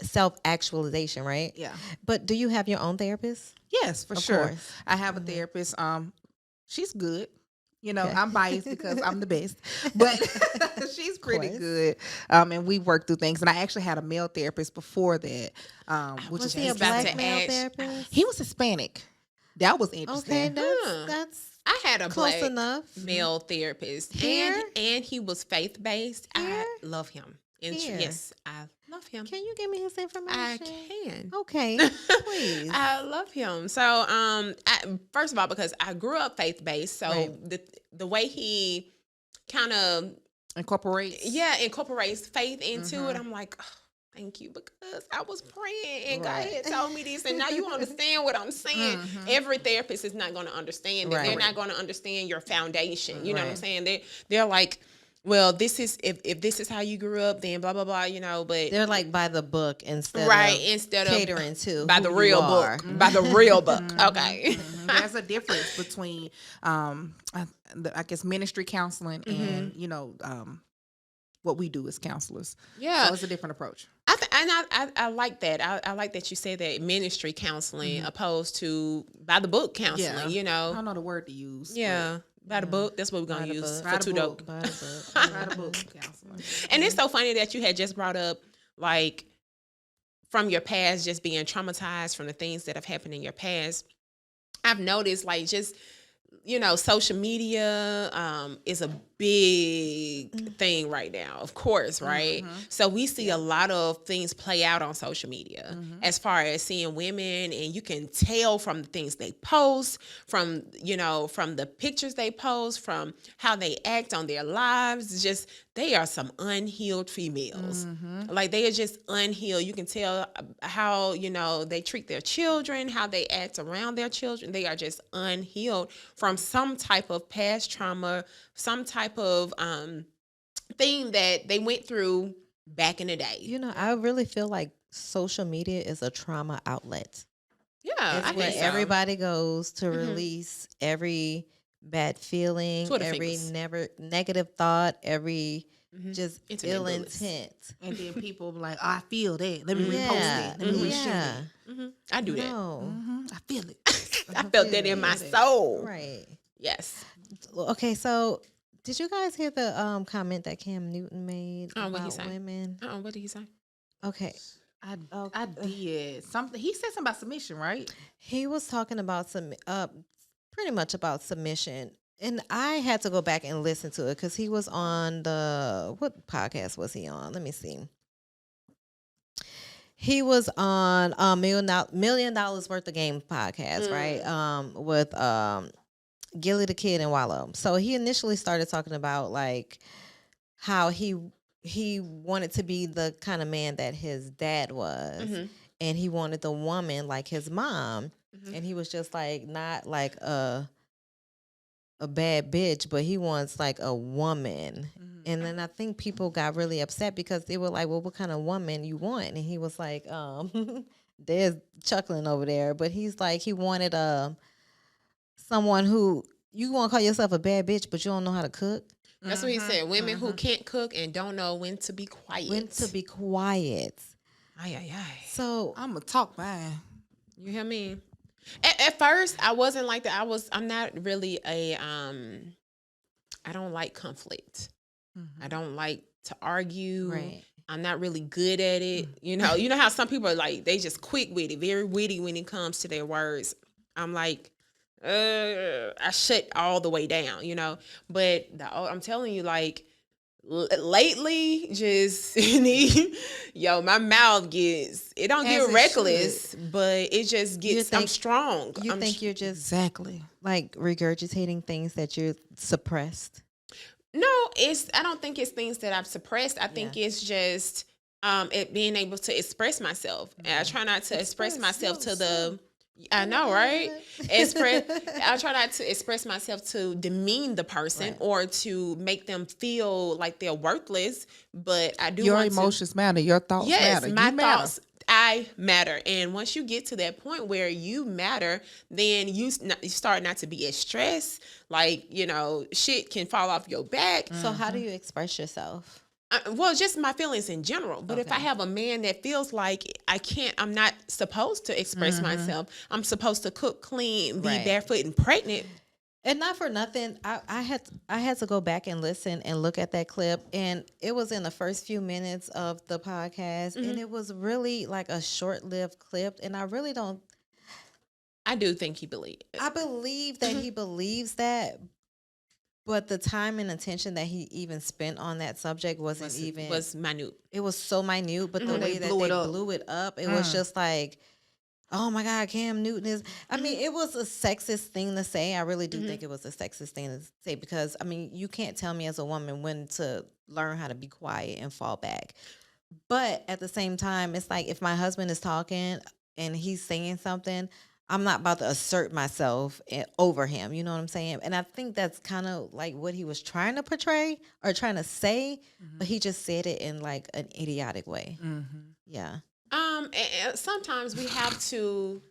self-actualization, right? Yeah. But do you have your own therapist? Yes, for Of sure. course. I have a therapist. She's good. Okay. I'm biased because I'm the best, but she's pretty course. good. And we worked through things. And I actually had a male therapist before that, which Was is he a about black to male ask. therapist? he was Hispanic. That was interesting. Okay, that's I had a close black enough. male therapist, Here? and he was faith based. I Here? love him. And Here? yes, I love him. Can you give me his information? I can. Okay, please. I love him. So, first of all, because I grew up faith based, so Right. the way he kind of Incorporates. incorporates faith into it, I'm like, oh, thank you, because I was praying and God had told me this, and now you understand what I'm saying. Every therapist is not going to understand it. Right. They're not going to understand your foundation. You know what I'm Right. saying? They're like, well, this is if this is how you grew up, then blah blah blah. But They're like by the book instead instead of of catering to by who the you real are. book, by the real book. Okay. There's a difference between, I guess, ministry counseling and what we do as counselors. Yeah. So it's a different approach. I like that. I like that you say that ministry counseling opposed to by the book counseling. I don't know the word to use. Yeah. By the book. That's what we're gonna By the use book. for Two Dope. By the book. By the book counseling. And it's so funny that you had just brought up like from your past, just being traumatized from the things that have happened in your past. I've noticed like just social media is a big thing right now, of course, right? So we see a lot of things play out on social media as far as seeing women, and you can tell from the things they post, from the pictures they post, from how they act on their lives. Just they are some unhealed females. Like they are just unhealed. You can tell how they treat their children, how they act around their children. They are just unhealed from some type of past trauma, some type of thing that they went through back in the day. I really feel like social media is a trauma outlet. Yeah, It's where everybody goes to release every bad feeling, Twitter every fingers. negative thought, every just Internet ill bullets. intent. And then people be like, oh, I feel that. Let me repost Yeah, it. Let me reshare yeah. it. I do that. No. I feel it. I felt that in my soul. Right. Yes. Okay, so did you guys hear the comment that Cam Newton made What he about say? women? What did he say? Okay. I did something. He said something about submission, right? He was talking about pretty much about submission. And I had to go back and listen to it because he was on what podcast was he on? Let me see. He was on $1 Million Worth of Game podcast, right? With Gilly the Kid and Wallow. So he initially started talking about like how he wanted to be the kind of man that his dad was, and he wanted the woman like his mom, and he was just like not like a bad bitch, but he wants like a woman. And then I think people got really upset because they were like, well, what kind of woman you want? And he was like, there's chuckling over there, but he's like, he wanted someone who, you want to call yourself a bad bitch, but you don't know how to cook. That's what he said. Women who can't cook and don't know when to be quiet. When to be quiet. Ay. So I'm gonna talk mine. You hear me? At first, I wasn't like that. I'm not really I don't like conflict. I don't like to argue. Right. I'm not really good at it. You know how some people are like, they just quick with it, very witty when it comes to their words. I'm like, I shut all the way down, But I'm telling you, like lately, just my mouth gets, it don't get reckless, but it just gets. I'm strong. You think you're just exactly like regurgitating things that you suppressed? No, I don't think it's things that I've suppressed. I think it's just it being able to express myself. And I try not to express myself to the. I know, right? I try not to express myself to demean the person or to make them feel like they're worthless. But I do. Your emotions matter. Your thoughts matter. Yes, my thoughts. I matter. And once you get to that point where you matter, then you start not to be as stressed. Like, shit can fall off your back. So how do you express yourself? Well, just my feelings in general. But if I have a man that feels like I'm not supposed to express myself. I'm supposed to cook, clean, be barefoot and pregnant. And not for nothing, I had to go back and listen and look at that clip, and it was in the first few minutes of the podcast, and it was really like a short-lived clip, and I really don't. I do think he believes. I believe that he believes that, but the time and attention that he even spent on that subject was minute. It was so minute, but the way that they blew it up, it was just like. Oh my God, Cam Newton is. I mean, it was a sexist thing to say. I really do think it was a sexist thing to say because, I mean, you can't tell me as a woman when to learn how to be quiet and fall back. But at the same time, it's like if my husband is talking and he's saying something, I'm not about to assert myself over him. You know what I'm saying? And I think that's kind of like what he was trying to portray or trying to say, but he just said it in like an idiotic way. Yeah. And sometimes we have to.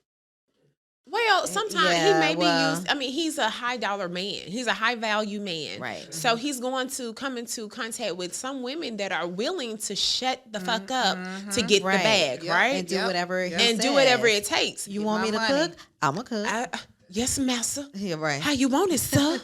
Well, sometimes he may be used. I mean, he's a high dollar man. He's a high value man. Right. So he's going to come into contact with some women that are willing to shut the fuck up to get the bag, right? And do whatever do whatever it takes. You want me to cook? I'm a cook. Yes, master. Yeah, right. How you want it, sir?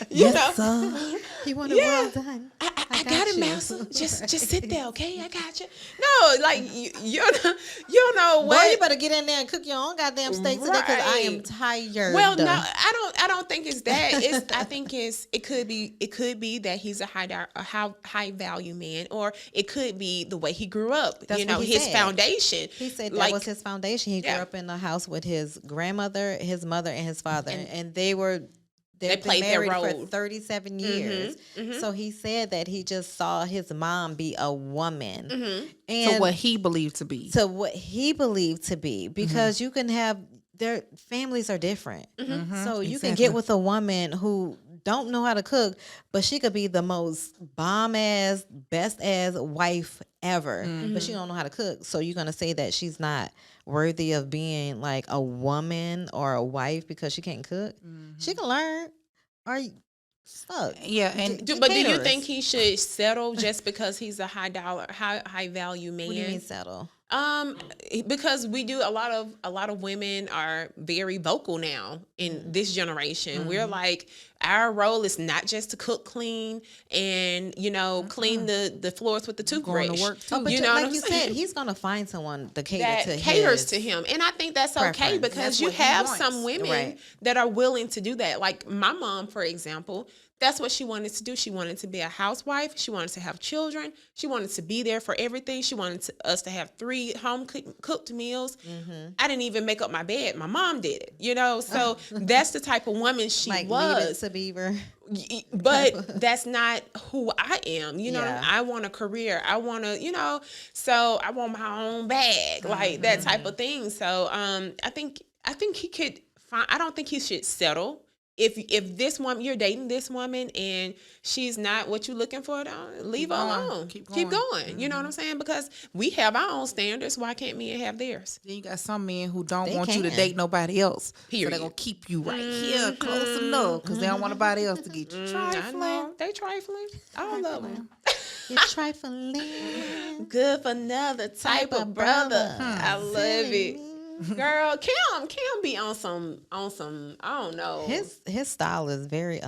Yes, sir. You want it well done. I got it, master. Just sit there, okay? I got you. No, like you don't know what. Boy, you better get in there and cook your own goddamn steak today because I am tired. Well, no, I don't think it's that. I think it could be that he's a high value man, or it could be the way he grew up. That's his foundation. He said that was his foundation. He grew up in the house with his grandmother, his mother, and his father, and they played their role for 37 years. So he said that he just saw his mom be a woman. And to what he believed to be. Because you can have their families are different. So you can get with a woman who don't know how to cook, but she could be the most bomb ass, best ass wife ever. But she don't know how to cook. So you're gonna say that she's not worthy of being like a woman or a wife because she can't cook? She can learn. Are you stuck? Yeah, but do you think he should settle just because he's a high value man? What do you mean settle? Because we do a lot of women are very vocal now in this generation. We're like, our role is not just to cook, clean, and clean the floors with the toothbrush. Going to work too. But like you said, he's gonna find someone to caters to him, and I think that's okay because you have some women that are willing to do that. Like my mom, for example. That's what she wanted to do. She wanted to be a housewife. She wanted to have children. She wanted to be there for everything. She wanted us to have 3 home cooked meals. I didn't even make up my bed. My mom did it, So that's the type of woman she like was. Leave it to Beaver. But that's not who I am. I want a career. I want to, so I want my own bag, like that type of thing. So I think he could find, I don't think he should settle. If this woman, you're dating this woman and she's not what you're looking for, leave her alone. Keep going. You know what I'm saying? Because we have our own standards. Why can't men have theirs? Then you got some men who don't want you to date nobody else. Period. So they're going to keep you right here close enough because they don't want nobody else to get you. Trifling. They trifling. All of them. You're trifling. Good for another type of brother. I love it. Girl, Cam be on some I don't know. His style is very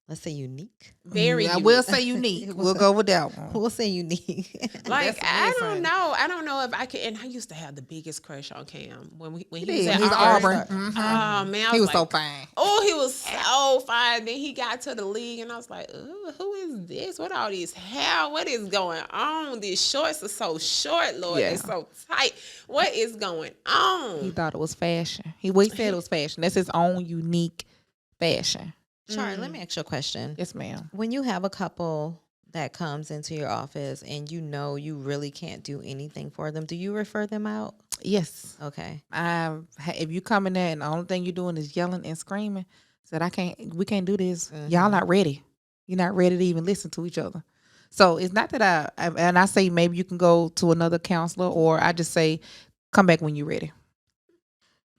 let's say unique. Very I will say unique. We'll go with that one. We'll say unique. Like, I don't know if I could. And I used to have the biggest crush on Cam when he was at He's Auburn. Auburn. Oh man, He was so fine. Oh, he was so fine. Then he got to the league, and I was like, "Ooh, who is this? What all this hair? What is going on? These shorts are so short, Lord. Yeah. They're so tight. What is going on?" He thought it was fashion. He said it was fashion. That's his own unique fashion. Charlie, let me ask you a question. Yes, ma'am. When you have a couple that comes into your office and you know you really can't do anything for them, do you refer them out? Yes. Okay. If you come in there and the only thing you're doing is yelling and screaming, said we can't do this. Y'all not ready. You're not ready to even listen to each other. So it's not that I say maybe you can go to another counselor, or I just say come back when you're ready.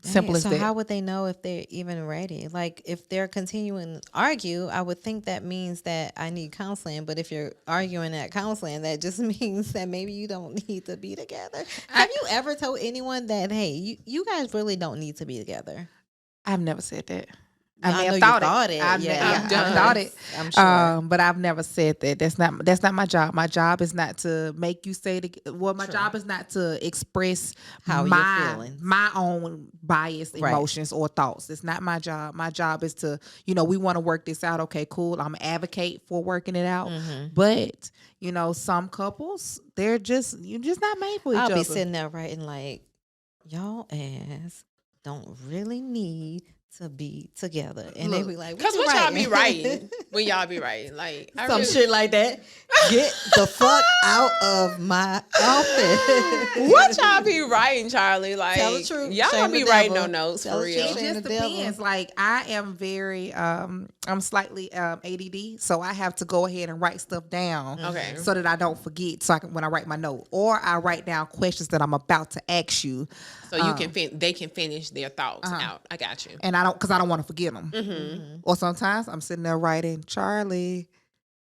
Simple as that. So how would they know if they're even ready? Like, if they're continuing to argue, I would think that means that I need counseling. But if you're arguing at counseling, that just means that maybe you don't need to be together. Have you ever told anyone that, hey, you guys really don't need to be together? I've never said that. I may know have you thought it. I've Yeah, thought it. I'm sure. But I've never said that. That's not my job. My job is not to make you say my job is not to express How you're feeling. my own biased emotions or thoughts. It's not my job. My job is to, we want to work this out. Okay, cool. I'm an advocate for working it out. Mm-hmm. But, some couples, you're just not made for each other. I'll be sitting there writing like, y'all ass don't really need to be together, and they be like, "Because what y'all be writing when y'all be writing like shit like that? Get the fuck out of my office." What y'all be writing, Charlie? Like, tell the truth. Y'all Shame be the writing devil. no notes Tell for the real. truth. It just depends. Like, I am very, I'm slightly ADD, so I have to go ahead and write stuff down, so that I don't forget. So when I write my note, or I write down questions that I'm about to ask you, so you they can finish their thoughts out. I got you. And because I don't want to forget them. Mm-hmm. Or sometimes I'm sitting there writing Charlie,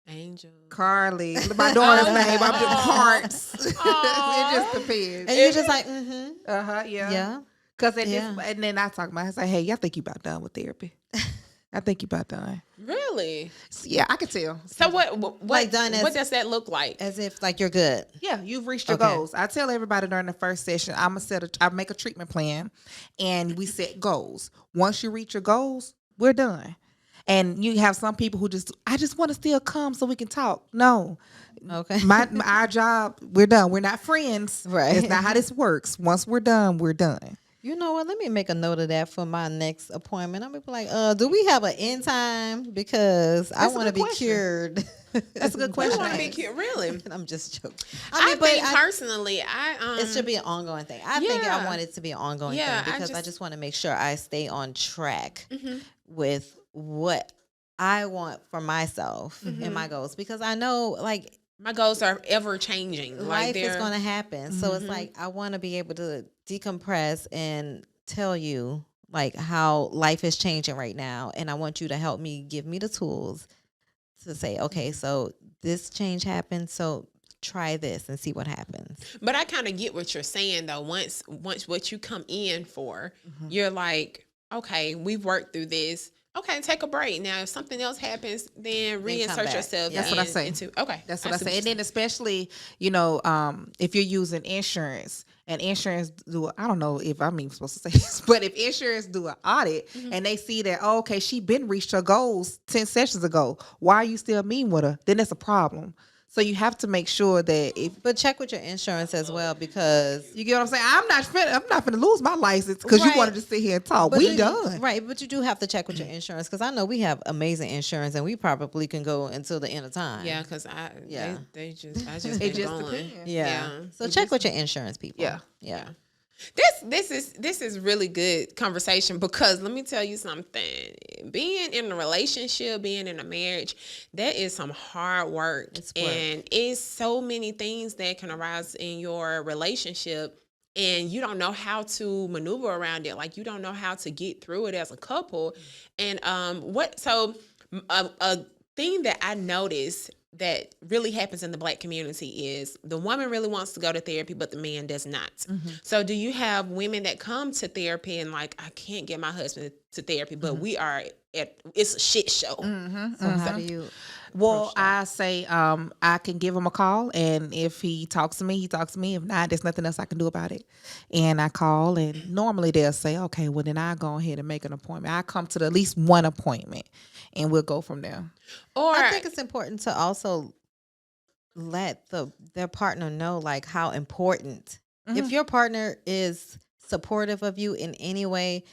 Angel, Carly, my daughter's name. I'm doing hearts. It just depends. And you're just like, yeah. Because and then I talk about it. I say, hey, I think you about done with therapy. I think you about done. Really? Yeah, I can tell. So what like done what does that look like? as if like you're good. Yeah, you've reached your goals. I tell everybody during the first session, I make a treatment plan, and we set goals. Once you reach your goals, we're done. And you have some people who I just want to still come so we can talk. No. Okay. Our job, we're done. We're not friends. Right. It's not how this works. Once we're done, we're done. You know what? Let me make a note of that for my next appointment. I'm gonna be like, do we have an end time? Because I want to be cured. That's a good question. I want to be cured. Really? I'm just joking. I think personally, it should be an ongoing thing. I think I want it to be an ongoing thing because I just want to make sure I stay on track with what I want for myself and my goals, because I know like my goals are ever changing. Life is going to happen. So it's like, I want to be able to decompress and tell you like how life is changing right now. And I want you to help me, give me the tools to say, okay, so this change happened. So try this and see what happens. But I kind of get what you're saying though. Once what you come in for, you're like, okay, we've worked through this. Okay, take a break. Now, if something else happens, then reinsert yourself. That's what I say. Okay. That's what I say. And then especially, if you're using insurance, and insurance I don't know if I'm even supposed to say this, but if insurance do an audit and they see that, okay, she been reached her goals 10 sessions ago, why are you still meeting with her? Then that's a problem. So you have to make sure that but check with your insurance as well, because you get what I'm saying. I'm not finna lose my license because you wanted to sit here and talk. We done, right? But you do have to check with your insurance, because I know we have amazing insurance and we probably can go until the end of time. Yeah, because I just it just going. depends. Yeah. So check with your insurance people. Yeah. This is really good conversation, because let me tell you something. Being in a relationship, being in a marriage, that is some hard work. And it's so many things that can arise in your relationship, and you don't know how to maneuver around it. Like, you don't know how to get through it as a couple. And a thing that I noticed that really happens in the Black community is the woman really wants to go to therapy, but the man does not. So do you have women that come to therapy and like, I can't get my husband to therapy, but it's a shit show. So how do you? Well, I say I can give him a call, and if he talks to me, he talks to me. If not, there's nothing else I can do about it. And I call, and normally they'll say, okay, well, then I'll go ahead and make an appointment. I come to at least one appointment, and we'll go from there. Or I think it's important to also let their partner know like how important. If your partner is supportive of you in any way,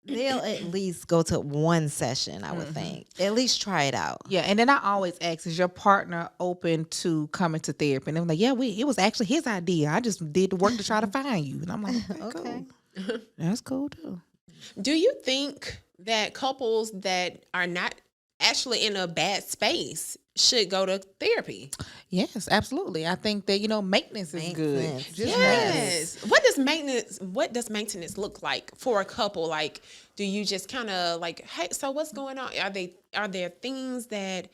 they'll at least go to one session, I would think. At least try it out. Yeah, and then I always ask, is your partner open to coming to therapy? And they're like, yeah, it was actually his idea. I just did the work to try to find you. And I'm like, okay. Cool. That's cool too. Do you think that couples that are not actually in a bad space should go to therapy? Yes, absolutely. I think that, maintenance is good. Just yes. What does maintenance look like for a couple? Like, do you just kind of like, hey, so what's going on? Are there things that,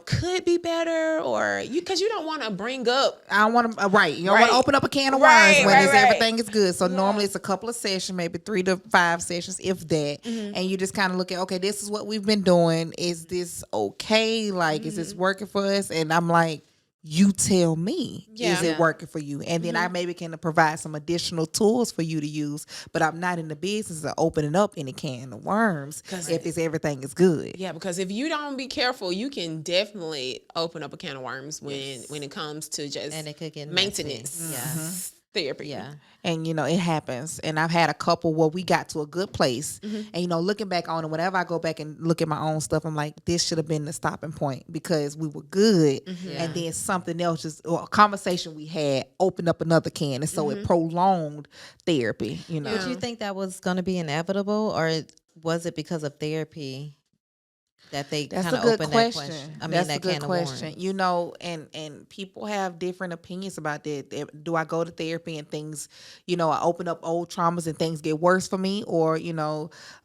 could be better, or because you don't want to bring up. I want to, right. You don't want to open up a can of worms when everything is good. So normally it's a couple of sessions, maybe 3 to 5 sessions, if that. And you just kind of look at, okay, this is what we've been doing. Is this okay? Like, is this working for us? And I'm like, you tell me, is it working for you? And then I maybe can provide some additional tools for you to use, but I'm not in the business of opening up any can of worms if everything is good. Yeah, because if you don't be careful, you can definitely open up a can of worms when it comes to just and it could get maintenance therapy. Yeah. And, it happens. And I've had a couple where we got to a good place. And, looking back on it, whenever I go back and look at my own stuff, I'm like, this should have been the stopping point because we were good. And then something else, or a conversation we had opened up another can. And so it prolonged therapy, Did you think that was going to be inevitable, or was it because of therapy that they kind of opened that question? That's a good question. And people have different opinions about that. Do I go to therapy and things, I open up old traumas and things get worse for me, or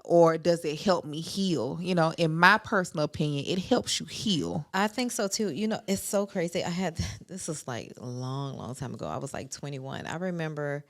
or does it help me heal? In my personal opinion, it helps you heal. I think so too. It's so crazy. This was like a long, long time ago. I was like 21. I remember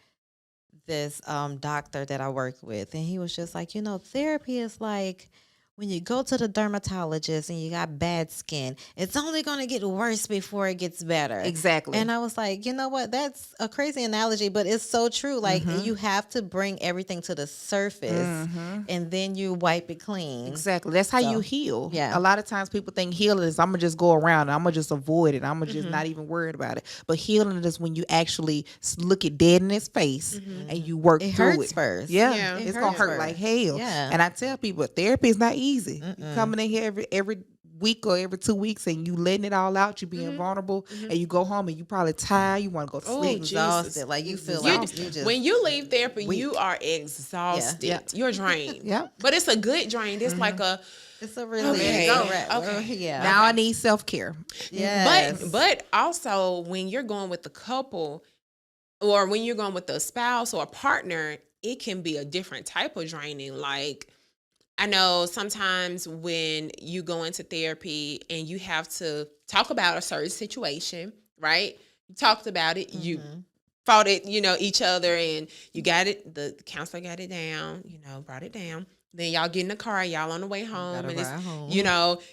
this doctor that I worked with, and he was just like, therapy is like when you go to the dermatologist and you got bad skin, it's only going to get worse before it gets better. Exactly. And I was like, you know what? That's a crazy analogy, but it's so true. Like, you have to bring everything to the surface and then you wipe it clean. Exactly. That's how you heal. Yeah. A lot of times people think healing is I'm going to just go around and I'm going to just avoid it. I'm going to just not even worried about it. But healing is when you actually look it dead in its face and you work through it. It hurts first. Yeah. It's going to hurt like hell. Yeah. And I tell people, therapy is not easy. You coming in here every week or every 2 weeks and you letting it all out, you being vulnerable, and you go home and you probably tired, you want to go to sleep. Exhausted. Like you feel like you just, when you leave therapy, you are exhausted. Yeah. You're drained. Yeah. But it's a good drain. It's like it's a relief. Okay. Yeah. Now I need self-care. Yes. But also when you're going with the couple or when you're going with a spouse or a partner, it can be a different type of draining. Like, I know sometimes when you go into therapy and you have to talk about a certain situation, right? You talked about it, you fought it, each other, and you got it, the counselor got it down, brought it down. Then y'all get in the car, y'all on the way home, and it's,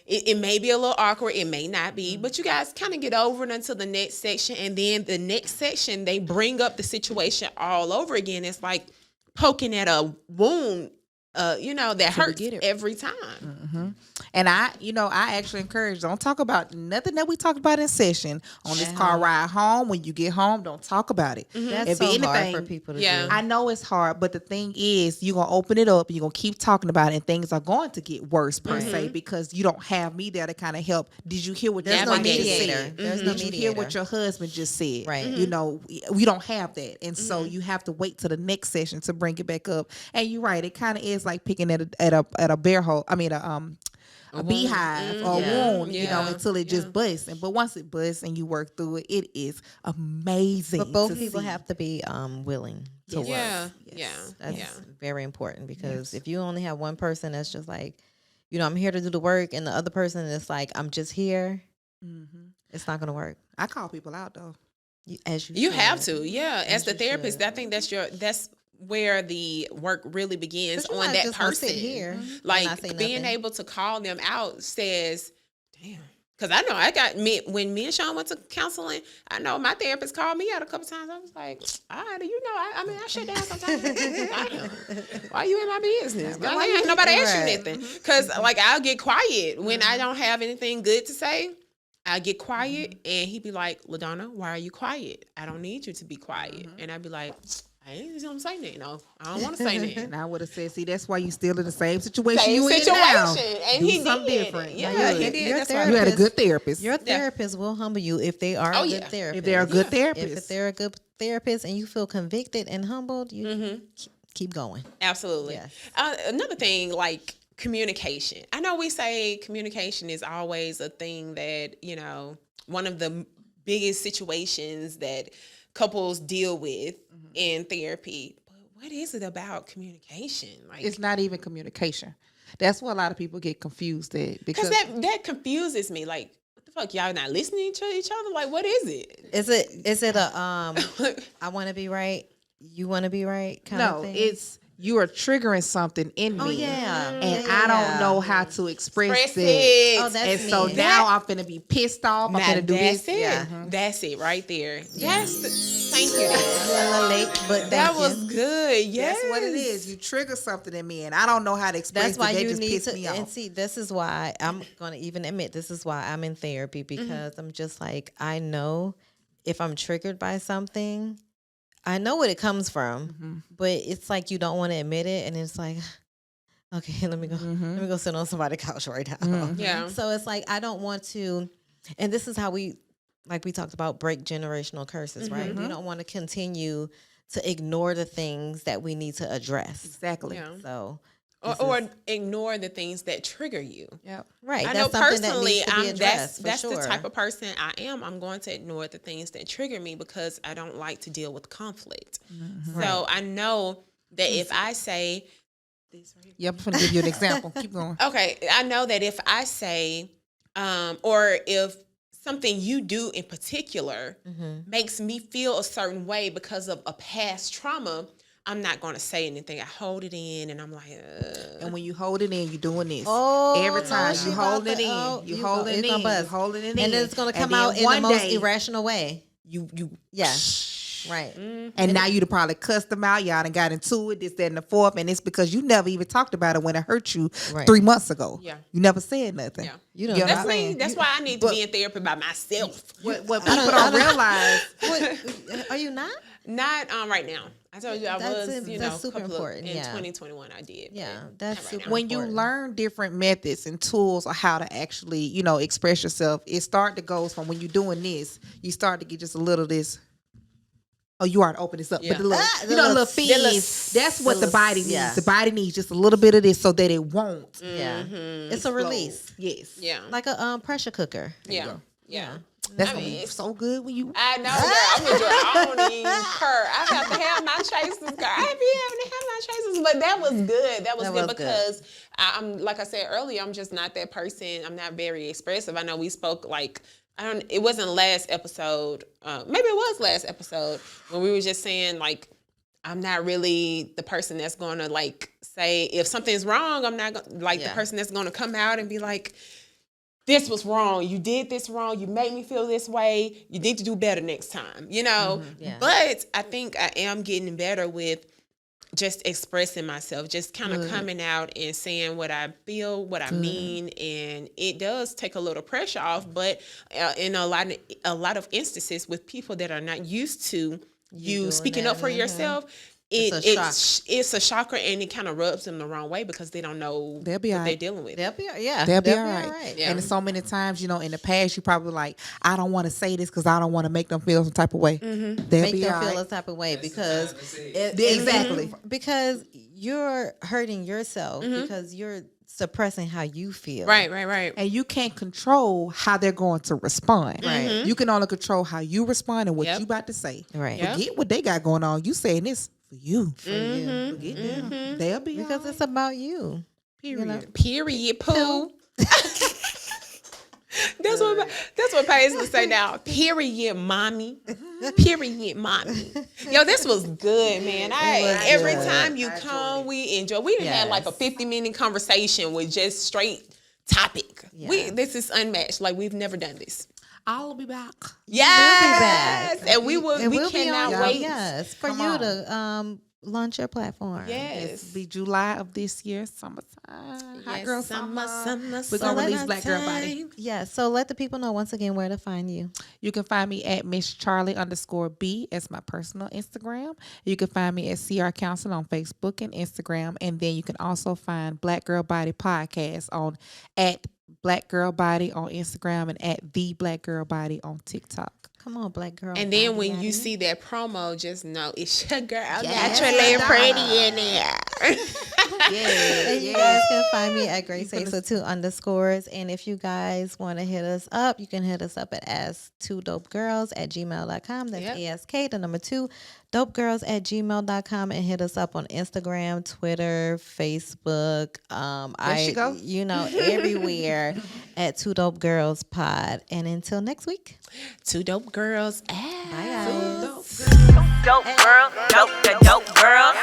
it may be a little awkward, it may not be, but you guys kind of get over it until the next section, and then the next section, they bring up the situation all over again. It's like poking at a wound, that hurts every time. And I actually encourage, don't talk about nothing that we talked about in session on this car ride home. When you get home, don't talk about it. That's so hard for people to do. I know it's hard, but the thing is, you're going to open it up, you're going to keep talking about it, and things are going to get worse per se, because you don't have me there to kind of help. Did you hear what There's no mediator. said? There's no Did you mediator. hear what your husband just said? Right. We don't have that. And so you have to wait till the next session to bring it back up. And you're right, it kind of is like picking at a bear hole. I mean, a beehive or a wound, until it just busts. But once it busts and you work through it, it is amazing. But both people have to be willing to work. That's very important, because if you only have one person that's just like, I'm here to do the work, and the other person is like, I'm just here. It's not gonna work. I call people out though. You have to, yeah. As the therapist, I think that's where the work really begins on that person. Here, like being able to call them out says, damn. Because I know when me and Sean went to counseling, I know my therapist called me out a couple times. I was like, all right, I shut down sometimes. Why you in my business? Why ain't nobody ask you nothing? Because like I'll get quiet when I don't have anything good to say. I get quiet and he'd be like, Ladonna, why are you quiet? I don't need you to be quiet. And I'd be like, I ain't gonna say that. No, I don't want to say that. And I would have said, see, that's why you still in the same situation you in now. And he did. Different. Yeah, he did. That's why you had a good therapist. Your therapist will humble you if they are a good therapist. If they're a good therapist. If they're a good therapist and you feel convicted and humbled, you keep going. Absolutely. Yes. Another thing, like communication. I know we say communication is always a thing that, one of the biggest situations that couples deal with in therapy. But what is it about communication? Like, it's not even communication. That's what a lot of people get confused at. Because that confuses me. Like, what the fuck? Y'all not listening to each other? Like, what is it? Is it a I want to be right, you want to be right kind of thing? No, it's you are triggering something in me. Oh, yeah. And I don't know how to express it. Oh, that's and so now I'm finna be pissed off. I'm finna do this. Yeah. That's it right there. Yes. Thank you. A little late, but that was good. Yes. That's what it is. You trigger something in me and I don't know how to express it. That's why you need to. And see, this is why I'm going to even admit this is why I'm in therapy, because I'm just like, I know if I'm triggered by something, I know what it comes from, but it's like you don't want to admit it, and it's like, okay, let me go sit on somebody's couch right now. Yeah. So it's like I don't want to, and this is how we talked about, break generational curses, right? We don't want to continue to ignore the things that we need to address. Exactly. Yeah. So. Or ignore the things that trigger you. Yep. Right. I know personally, that's sure. the type of person I am. I'm going to ignore the things that trigger me because I don't like to deal with conflict. So I know that if I say this right here. Yep, I'm going to give you an example. Keep going. Okay. I know that if I say, or if something you do in particular makes me feel a certain way because of a past trauma, I'm not going to say anything. I hold it in and I'm like, And when you hold it in, you're doing this. Oh, every time you hold it in, you hold it in, you hold it in. And then it's going to come out in the most irrational way. Yeah. Right. And now you'd probably cussed them out. Y'all done got into it, this, that, and the fourth. And it's because you never even talked about it when it hurt you 3 months ago. Yeah. You never said nothing. Yeah. You know that's me. That's why I need to be in therapy by myself. What people don't realize. Are you not? Not right now. I told you I was, that's super important. In 2021 I did. Yeah, that's super when important. you learn different methods and tools of how to actually, express yourself, it start to go from when you're doing this, you start to get just a little this. Oh, you aren't open this up, but the little fizz. That's what the body needs. Yeah. The body needs just a little bit of this so that it won't. Yeah, it's a release. Yes. Yeah. Like a pressure cooker. Yeah. That's so good when you. I know, girl. I don't even her. I have to have my chases, girl. I be having to have my chases, but that was good. That was good because I'm like I said earlier. I'm just not that person. I'm not very expressive. I know we spoke it wasn't last episode. Maybe it was last episode when we were just saying like I'm not really the person that's going to like say if something's wrong. I'm not the person that's going to come out and be like, this was wrong. You did this wrong. You made me feel this way. You need to do better next time, But I think I am getting better with just expressing myself, just kind of coming out and saying what I feel, what I mean. And it does take a little pressure off. But in a lot of instances with people that are not used to you speaking up for yourself, it's a shocker, and it kind of rubs them the wrong way because they don't know what they're dealing with. They'll be all right. Yeah. And so many times, in the past, you probably like, I don't want to say this because I don't want to make them feel some type of way. They'll make them feel a type of way because exactly because you're hurting yourself because you're suppressing how you feel. Right. And you can't control how they're going to respond. Right. You can only control how you respond and what you about to say. Right. Forget what they got going on. You saying this for you. Forget them. They'll be because it's about you. Period. Period. Pooh. That's what Paige would say now. Period, mommy. Period, mommy. Yo, this was good, man. Every time you come, we enjoy. We had like a 50-minute conversation with just straight topic. Yes. This is unmatched. Like we've never done this. I'll be back. Yes, and we cannot wait. Yes, for you to launch your platform. Yes, it'll be July of this year, summertime. Hot girl summer. We're gonna release Black Girl Body. Yeah, so let the people know once again where to find you. You can find me at Miss Charlie_B as my personal Instagram. You can find me at CR Council on Facebook and Instagram, and then you can also find Black Girl Body Podcast on at Black Girl Body on Instagram and at The Black Girl Body on TikTok. Come on, Black Girl. And then when you see that promo, just know it's your girl naturally pretty in there. And you guys can find me at Grace Asa 2_. And if you guys want to hit us up, you can hit us up at ask2dopegirls@gmail.com. That's ASK, the number 2, dopegirls@gmail.com, and hit us up on Instagram, Twitter, Facebook. Everywhere at 2 Dope Girls Pod. And until next week, 2 Dope Girls. Bye guys. 2 dope girls, dope girls.